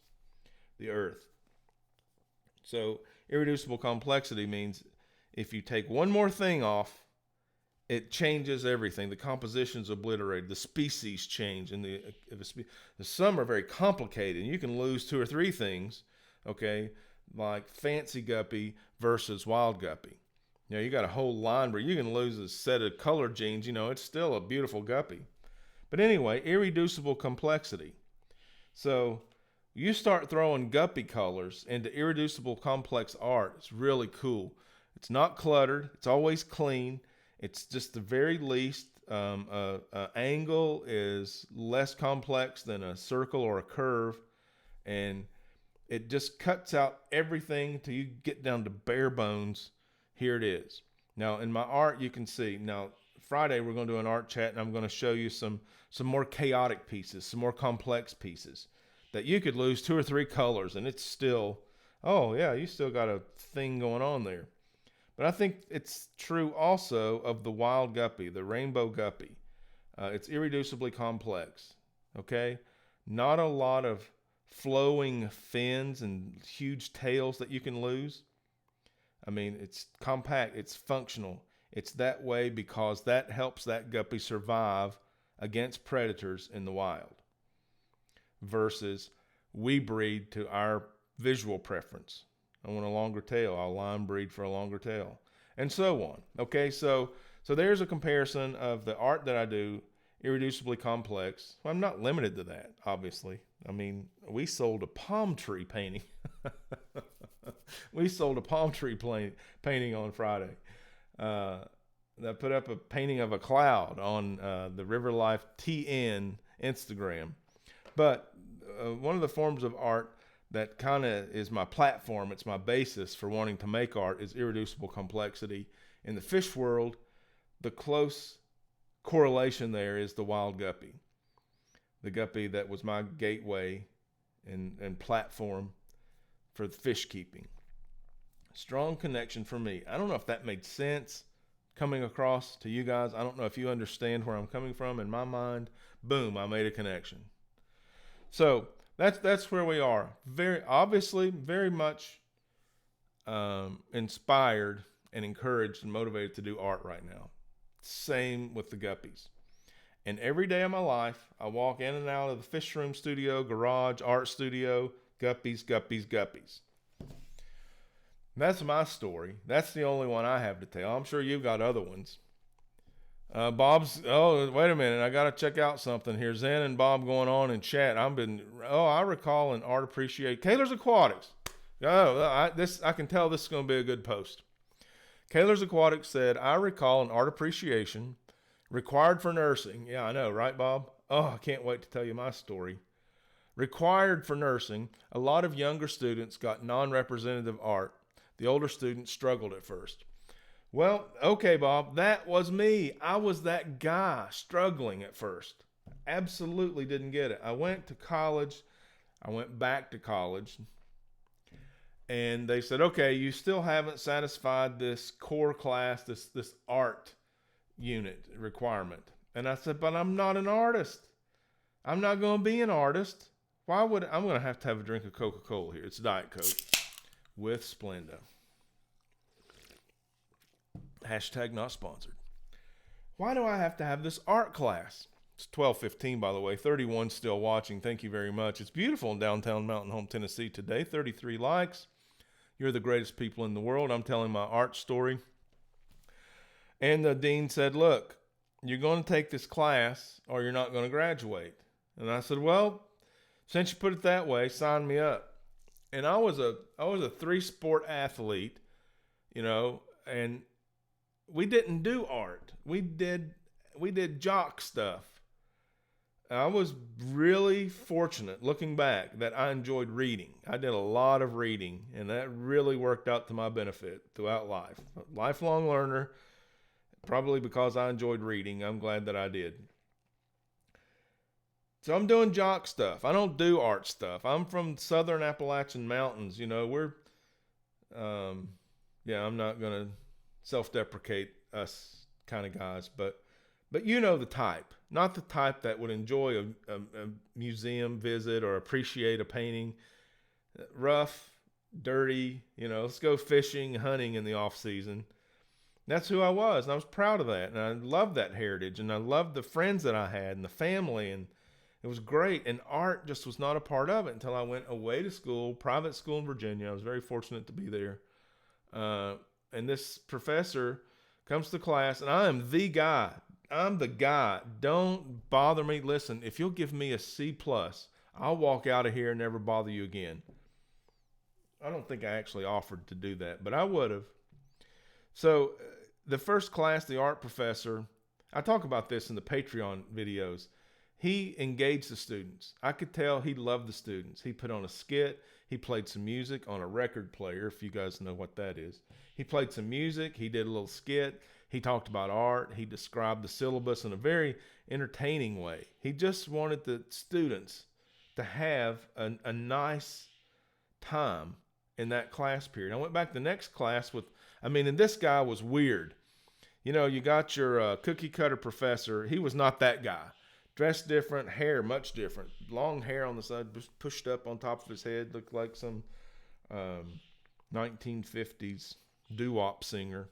[SPEAKER 1] the earth. So irreducible complexity means if you take one more thing off, it changes everything. The composition's obliterated. The species change. And some are very complicated. You can lose 2 or 3 things, okay, like fancy guppy versus wild guppy. You know, you got a whole line where you can lose a set of color genes. You know, it's still a beautiful guppy. But anyway, irreducible complexity. So you start throwing guppy colors into irreducible complex art. It's really cool. It's not cluttered. It's always clean. It's just the very least, angle is less complex than a circle or a curve, and it just cuts out everything till you get down to bare bones. Here it is. Now, in my art, you can see. Now, Friday we're going to do an art chat, and I'm going to show you some more chaotic pieces, some more complex pieces that you could lose 2 or 3 colors, and it's still, oh yeah, you still got a thing going on there. But I think it's true also of the wild guppy, the rainbow guppy. It's irreducibly complex, okay? Not a lot of flowing fins and huge tails that you can lose. I mean, it's compact, it's functional. It's that way because that helps that guppy survive against predators in the wild. Versus we breed to our visual preference. I want a longer tail. I'll line breed for a longer tail, and so on. Okay, so there's a comparison of the art that I do, irreducibly complex. Well, I'm not limited to that, obviously. I mean, we sold a palm tree painting. We sold a palm tree painting on Friday. I put up a painting of a cloud on the River Life TN Instagram. But one of the forms of art that kind of is my platform, it's my basis for wanting to make art, is irreducible complexity. In the fish world, the close correlation there is the wild guppy. The guppy that was my gateway and platform for fish keeping. Strong connection for me. I don't know if that made sense coming across to you guys. I don't know if you understand where I'm coming from. In my mind, boom, I made a connection. So that's where we are. Very obviously, very much inspired and encouraged and motivated to do art right now. Same with the guppies. And every day of my life, I walk in and out of the fish room studio, garage, art studio, guppies, guppies, guppies. That's my story. That's the only one I have to tell. I'm sure you've got other ones. Wait a minute. I got to check out something here. Zen and Bob going on in chat. I recall an art appreciate. Kaler's Aquatics. I can tell this is going to be a good post. Kaler's Aquatics said, I recall an art appreciation required for nursing. Yeah, I know, right, Bob? Oh, I can't wait to tell you my story. Required for nursing, a lot of younger students got non-representative art. The older students struggled at first. Well, okay, Bob, that was me. I was that guy struggling at first. Absolutely didn't get it. I went to college. I went back to college. And they said, okay, you still haven't satisfied this core class, this art unit requirement. And I said, but I'm not an artist. I'm not going to be an artist. I'm going to have a drink of Coca-Cola here. It's Diet Coke with Splenda. Hashtag not sponsored. Why do I have to have this art class? It's 12:15, by the way. 31 still watching. Thank you very much. It's beautiful in downtown Mountain Home, Tennessee today. 33 likes. You're the greatest people in the world. I'm telling my art story. And the dean said, look, you're going to take this class or you're not going to graduate. And I said, well, since you put it that way, sign me up. And I was a 3-sport athlete, and we didn't do art. We did jock stuff. I was really fortunate, looking back, that I enjoyed reading. I did a lot of reading, and that really worked out to my benefit throughout life. Lifelong learner, probably because I enjoyed reading. I'm glad that I did. So I'm doing jock stuff. I don't do art stuff. I'm from southern Appalachian mountains. I'm not going to self-deprecate us kind of guys, but you know the type. Not the type that would enjoy a museum visit or appreciate a painting. Rough, dirty, let's go fishing, hunting in the off season. That's who I was, and I was proud of that, and I loved that heritage, and I loved the friends that I had and the family, and it was great. And art just was not a part of it until I went away to school, private school in Virginia. I was very fortunate to be there. And this professor comes to class, and I am the guy. I'm the guy. Don't bother me. Listen, if you'll give me a C+, I'll walk out of here and never bother you again. I don't think I actually offered to do that, but I would have. So the first class, the art professor, I talk about this in the Patreon videos. He engaged the students. I could tell he loved the students. He put on a skit. He played some music on a record player, if you guys know what that is. He played some music. He did a little skit. He talked about art. He described the syllabus in a very entertaining way. He just wanted the students to have a nice time in that class period. I went back to the next class and this guy was weird. You got your cookie cutter professor. He was not that guy. Dressed different, hair much different. Long hair on the side, pushed up on top of his head. Looked like some 1950s doo-wop singer.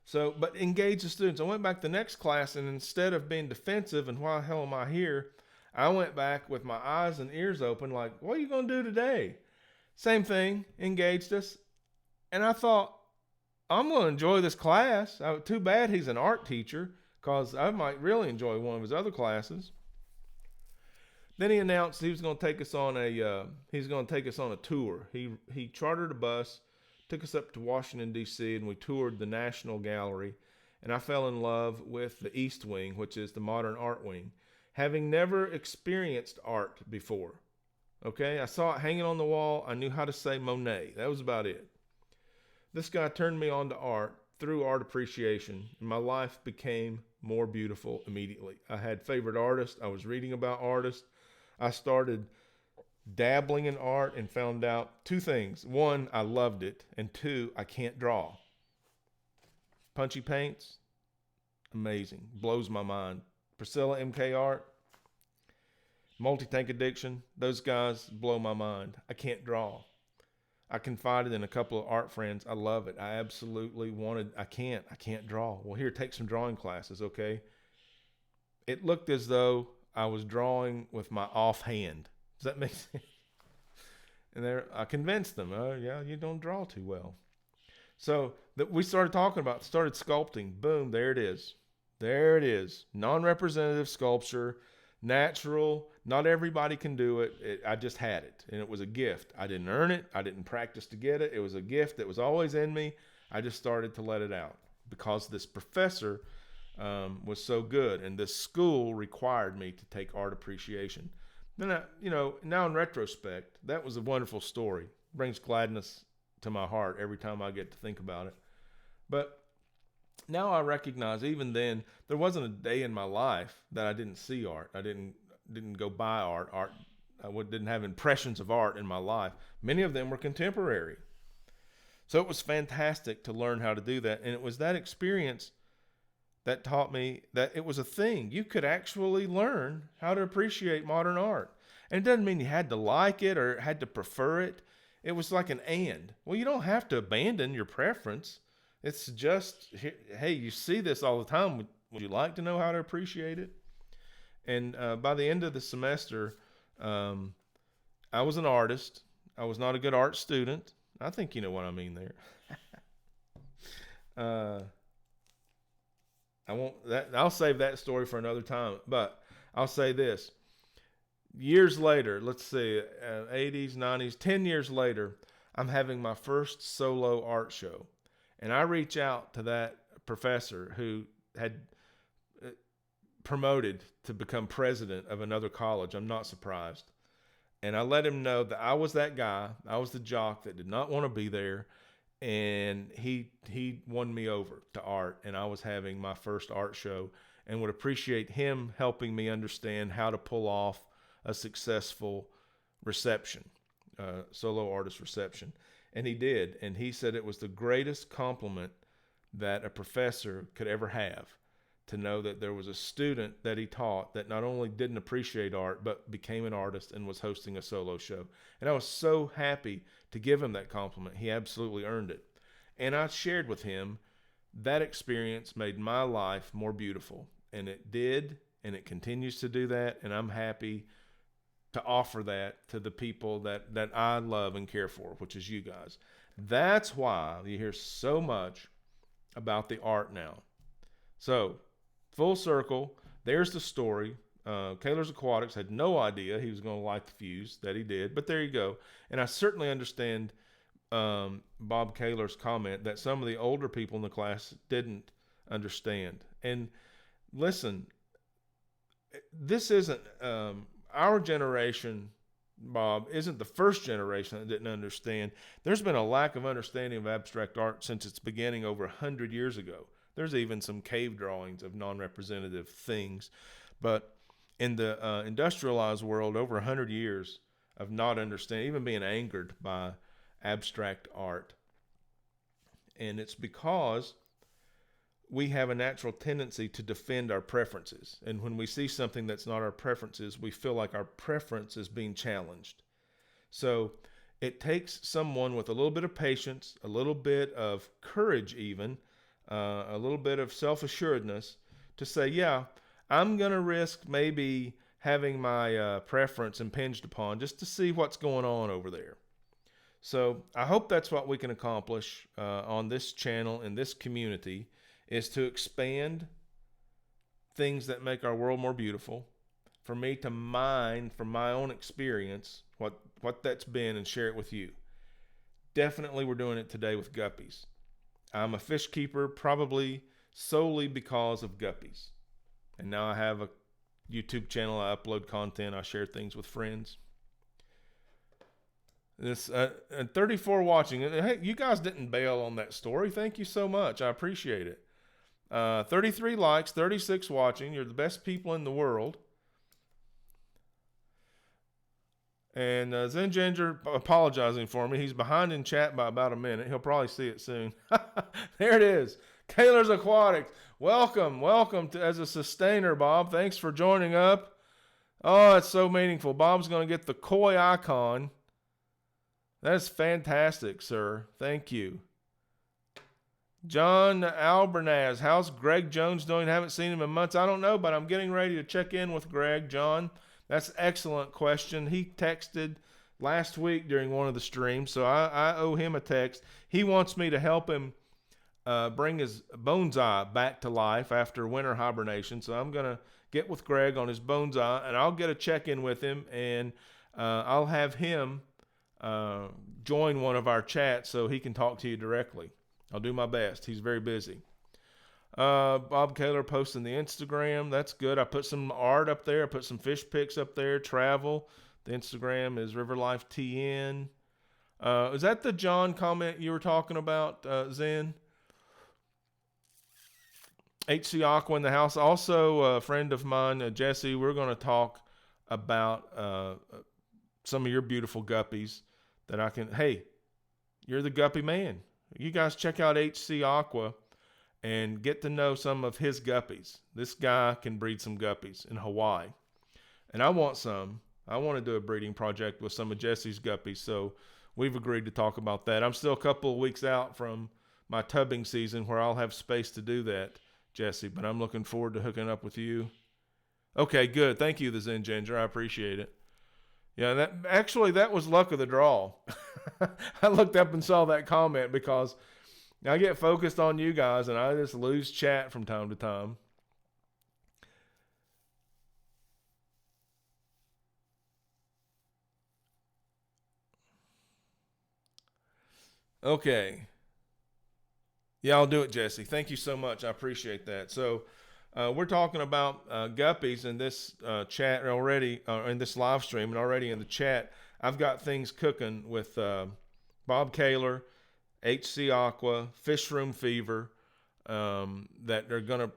[SPEAKER 1] So, but engage the students. I went back to the next class, and instead of being defensive and why the hell am I here, I went back with my eyes and ears open like, what are you going to do today? Same thing, engaged us. And I thought, I'm going to enjoy this class. Too bad he's an art teacher, because I might really enjoy one of his other classes. Then he announced he was going to take us on a tour. He chartered a bus, took us up to Washington, D.C., and we toured the National Gallery. And I fell in love with the East Wing, which is the modern art wing, having never experienced art before. Okay, I saw it hanging on the wall. I knew how to say Monet. That was about it. This guy turned me on to art through art appreciation, and my life became more beautiful immediately. I had favorite artists. I was reading about artists. I started dabbling in art and found out 2 things. 1, I loved it, and 2, I can't draw. Punchy paints, amazing, blows my mind. Priscilla MK Art, Multi-Tank Addiction, those guys blow my mind. I can't draw. I confided in a couple of art friends. I love it. I absolutely I can't draw. Well, here, take some drawing classes, okay? It looked as though I was drawing with my offhand. Does that make sense? And I convinced them, oh, yeah, you don't draw too well. So we started sculpting. Boom, there it is. There it is. Non-representative sculpture, natural. Not everybody can do it. I just had it, and it was a gift. I didn't earn it. I didn't practice to get it. It was a gift that was always in me. I just started to let it out because this professor was so good, and this school required me to take art appreciation. Then now in retrospect, that was a wonderful story. It brings gladness to my heart every time I get to think about it. But now I recognize, even then, there wasn't a day in my life that I didn't see art. I didn't go buy art. I didn't have impressions of art in my life. Many of them were contemporary. So it was fantastic to learn how to do that. And it was that experience that taught me that it was a thing. You could actually learn how to appreciate modern art. And it doesn't mean you had to like it or had to prefer it. It was like an and. Well, you don't have to abandon your preference. It's just, hey, you see this all the time. Would you like to know how to appreciate it? And by the end of the semester, I was an artist. I was not a good art student. I think you know what I mean there. I'll save that story for another time. But I'll say this. Years later, let's see, 80s, 90s, 10 years later, I'm having my first solo art show. And I reach out to that professor who had promoted to become president of another college. I'm not surprised. And I let him know that I was that guy. I was the jock that did not want to be there. And he won me over to art. And I was having my first art show and would appreciate him helping me understand how to pull off a successful reception, solo artist reception. And he did. And he said it was the greatest compliment that a professor could ever have, to know that there was a student that he taught that not only didn't appreciate art, but became an artist and was hosting a solo show. And I was so happy to give him that compliment. He absolutely earned it. And I shared with him that experience made my life more beautiful. And it did, and it continues to do that. And I'm happy to offer that to the people that I love and care for, which is you guys. That's why you hear so much about the art now. So, full circle, there's the story. Kaler's Aquatics had no idea he was going to light the fuse, that he did, but there you go. And I certainly understand Bob Kaler's comment that some of the older people in the class didn't understand. And listen, this isn't... our generation, Bob, isn't the first generation that didn't understand. There's been a lack of understanding of abstract art since its beginning over 100 years ago. There's even some cave drawings of non-representative things. But in the industrialized world, over 100 years of not understanding, even being angered by abstract art. And it's because we have a natural tendency to defend our preferences. And when we see something that's not our preferences, we feel like our preference is being challenged. So it takes someone with a little bit of patience, a little bit of courage even, a little bit of self-assuredness to say, yeah, I'm going to risk maybe having my preference impinged upon just to see what's going on over there. So I hope that's what we can accomplish on this channel, in this community, is to expand things that make our world more beautiful, for me to mine from my own experience what that's been and share it with you. Definitely we're doing it today with guppies. I'm a fish keeper probably solely because of guppies. And now I have a YouTube channel. I upload content. I share things with friends. This 34 watching. Hey, you guys didn't bail on that story. Thank you so much. I appreciate it. 33 likes, 36 watching. You're the best people in the world. And Zen Ginger apologizing for me. He's behind in chat by about a minute. He'll probably see it soon. There it is. Kaler's Aquatics. Welcome as a sustainer, Bob. Thanks for joining up. Oh, it's so meaningful. Bob's going to get the koi icon. That's fantastic, sir. Thank you. John Albernaz. How's Greg Jones doing? Haven't seen him in months. I don't know, but I'm getting ready to check in with Greg. John, that's an excellent question. He texted last week during one of the streams, so I owe him a text. He wants me to help him bring his bonsai back to life after winter hibernation. So I'm going to get with Greg on his bonsai, and I'll get a check-in with him, and I'll have him join one of our chats so he can talk to you directly. I'll do my best. He's very busy. Bob Kaler posting the Instagram. That's good. I put some art up there. I put some fish pics up there. Travel. The Instagram is RiverLifeTN. Is that the John comment you were talking about, Zen? HC Aqua in the house. Also, a friend of mine, Jesse, we're going to talk about some of your beautiful guppies that I can. Hey, you're the guppy man. You guys check out HC Aqua and get to know some of his guppies. This guy can breed some guppies in Hawaii. And I want some. I want to do a breeding project with some of Jesse's guppies, so we've agreed to talk about that. I'm still a couple of weeks out from my tubbing season where I'll have space to do that, Jesse, but I'm looking forward to hooking up with you. Okay, good. Thank you, the Zen Ginger. I appreciate it. Yeah, that was luck of the draw. I looked up and saw that comment because I get focused on you guys and I just lose chat from time to time. Okay. Yeah, I'll do it, Jesse. Thank you so much. I appreciate that. So we're talking about guppies in this chat already, in this live stream, and already in the chat. I've got things cooking with Bob Kaler, HC Aqua, Fish Room Fever, that are going to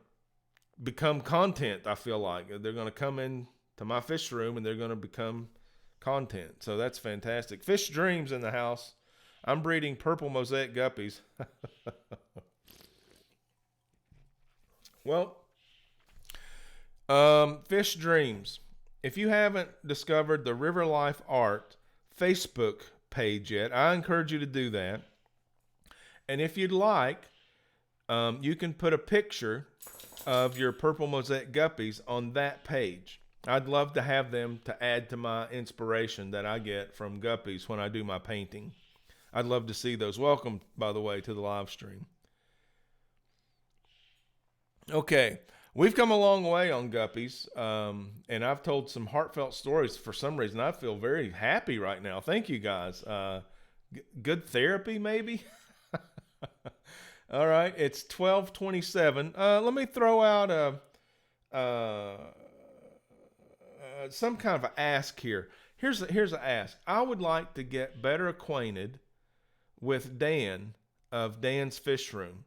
[SPEAKER 1] become content, I feel like. They're going to come in to my fish room, and they're going to become content. So that's fantastic. Fish Dreams in the house. I'm breeding purple mosaic guppies. Well, Fish Dreams. If you haven't discovered the River Life Art Facebook page yet, I encourage you to do that. And if you'd like, you can put a picture of your purple mosaic guppies on that page. I'd love to have them to add to my inspiration that I get from guppies when I do my painting. I'd love to see those. Welcome, by the way, to the live stream. Okay, we've come a long way on guppies, and I've told some heartfelt stories. For some reason, I feel very happy right now. Thank you, guys. Good therapy, maybe? All right, it's 12:27. Let me throw out some kind of an ask here. Here's an ask. I would like to get better acquainted with Dan of Dan's Fish Room.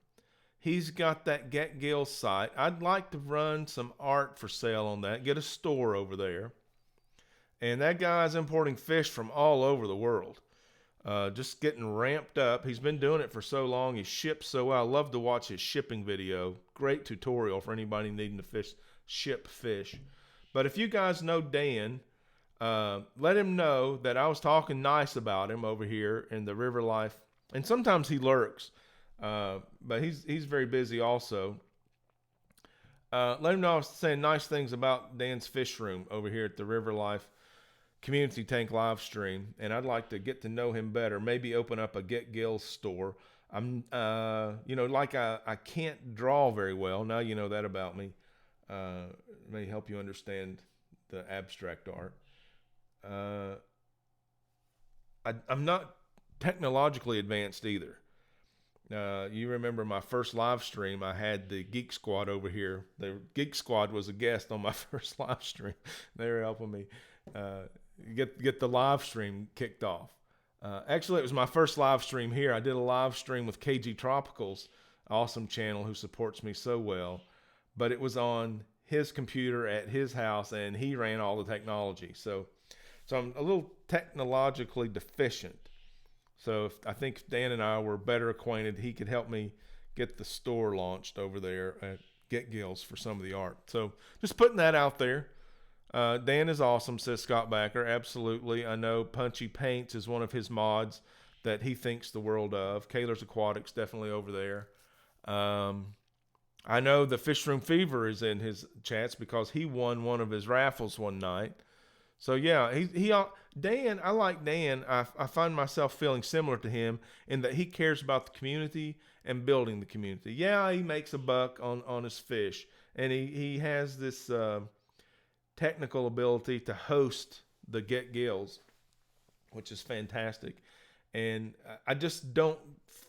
[SPEAKER 1] He's got that Get Gills site. I'd like to run some art for sale on that, get a store over there. And that guy's importing fish from all over the world. Just getting ramped up. He's been doing it for so long. He ships so well. I love to watch his shipping video. Great tutorial for anybody needing to ship fish. But if you guys know Dan, let him know that I was talking nice about him over here in the River Life. And sometimes he lurks, but he's very busy also. Let him know I was saying nice things about Dan's Fish Room over here at the River Life Community Tank live stream. And I'd like to get to know him better. Maybe open up a Get Gills store. I can't draw very well. Now you know that about me. May help you understand the abstract art. I'm not technologically advanced either. You remember my first live stream, I had the Geek Squad over here. The Geek Squad was a guest on my first live stream. They were helping me get the live stream kicked off. Actually, it was my first live stream here. I did a live stream with KG Tropicals, awesome channel who supports me so well. But it was on his computer at his house, and he ran all the technology. So I'm a little technologically deficient. So I think if Dan and I were better acquainted, he could help me get the store launched over there at Get Gills for some of the art. So just putting that out there. Dan is awesome, says Scott Backer. Absolutely. I know Punchy Paints is one of his mods that he thinks the world of. Kaler's Aquatics, definitely over there. I know the Fish Room Fever is in his chats because he won one of his raffles one night. So yeah, Dan, I like Dan. I find myself feeling similar to him in that he cares about the community and building the community. Yeah, he makes a buck on his fish, and he has this technical ability to host the Get Gills, which is fantastic. And I just don't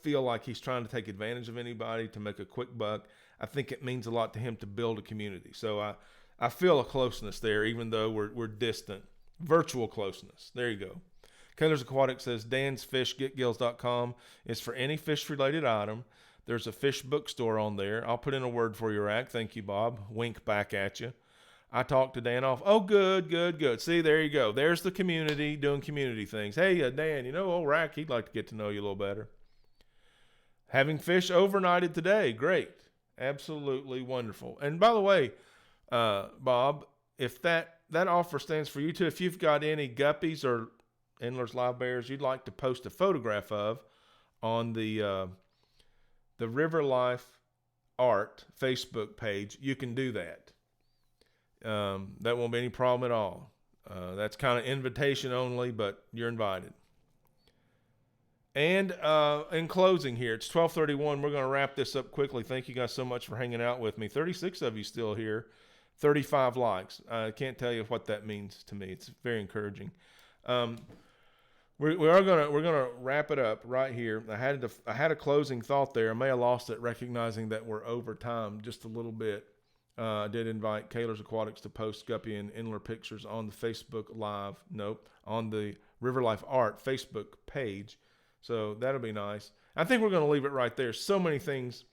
[SPEAKER 1] feel like he's trying to take advantage of anybody to make a quick buck. I think it means a lot to him to build a community. So I feel a closeness there, even though we're distant. Virtual closeness. There you go. Kaler's Aquatic says dansfishgetgills.com is for any fish-related item. There's a fish bookstore on there. I'll put in a word for you, Rack. Thank you, Bob. Wink back at you. I talked to Dan off. Oh, good. See, there you go. There's the community doing community things. Hey, Dan, you know, old Rack, he'd like to get to know you a little better. Having fish overnighted today. Great. Absolutely wonderful. And by the way, Bob, if that offer stands for you too, if you've got any guppies or Endler's live bears you'd like to post a photograph of on the River Life Art Facebook page, you can do that. That won't be any problem at all. That's kind of invitation only, but you're invited. And in closing here, it's 12:31. We're going to wrap this up quickly. Thank you guys so much for hanging out with me. 36 of you still here. 35 likes. I can't tell you what that means to me. It's very encouraging. We're gonna wrap it up right here. I had a closing thought there. I may have lost it, recognizing that we're over time just a little bit. I did invite Kaler's Aquatics to post guppy and Endler pictures on the Facebook Live. Nope, on the River Life Art Facebook page. So that'll be nice. I think we're going to leave it right there. So many things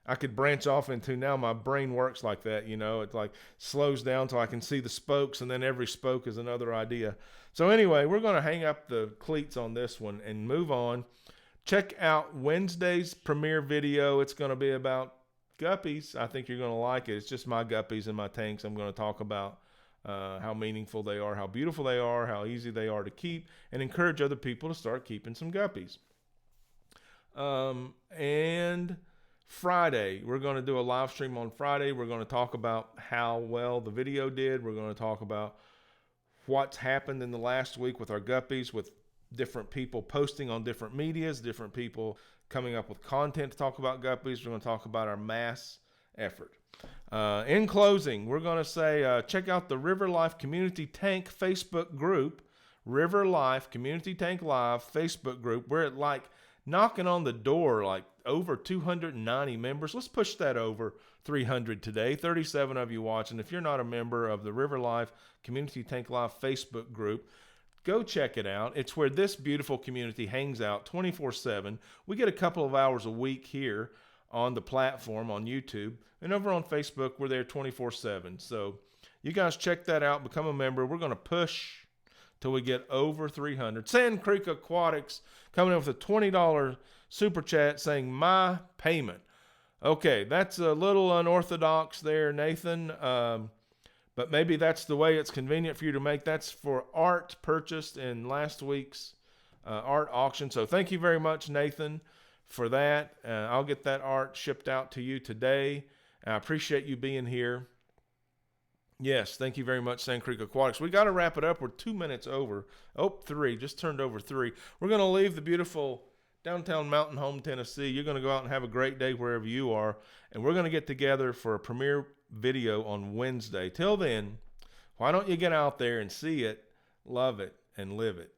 [SPEAKER 1] I could branch off into. Now my brain works like that, you know. It like slows down so I can see the spokes, and then every spoke is another idea. So anyway, we're going to hang up the cleats on this one and move on. Check out Wednesday's premiere video. It's going to be about guppies. I think you're going to like it. It's just my guppies in my tanks. I'm going to talk about how meaningful they are, how beautiful they are, how easy they are to keep, and encourage other people to start keeping some guppies. And Friday, we're going to do a live stream on Friday. We're going to talk about how well the video did. We're going to talk about what's happened in the last week with our guppies, with different people posting on different medias, different people coming up with content to talk about guppies. We're going to talk about our mass effort. In closing, we're going to say check out the River Life Community Tank Facebook group, River Life Community Tank Live Facebook group. We're at like knocking on the door, like over 290 members. Let's push that over 300 today. 37 of you watching. If you're not a member of the River Life Community Tank Live Facebook group, go check it out. It's where this beautiful community hangs out 24/7. We get a couple of hours a week here on the platform on YouTube, and over on Facebook, we're there 24/7. So you guys check that out, become a member. We're going to push till we get over 300. Sand Creek Aquatics coming in with a $20 super chat saying my payment. Okay, that's a little unorthodox there, Nathan, but maybe that's the way it's convenient for you to make. That's for art purchased in last week's art auction. So thank you very much, Nathan, for that. I'll get that art shipped out to you today. I appreciate you being here. Yes, thank you very much, Sand Creek Aquatics. We got to wrap it up. We're 2 minutes over. Oh, 3. Just turned over 3. We're going to leave the beautiful downtown Mountain Home, Tennessee. You're going to go out and have a great day wherever you are. And we're going to get together for a premiere video on Wednesday. Till then, why don't you get out there and see it, love it, and live it?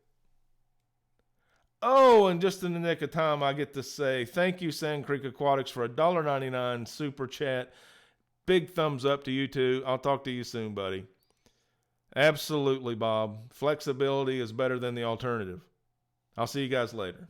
[SPEAKER 1] Oh, and just in the nick of time, I get to say thank you, Sand Creek Aquatics, for a $1.99 super chat. Big thumbs up to you too. I'll talk to you soon, buddy. Absolutely, Bob. Flexibility is better than the alternative. I'll see you guys later.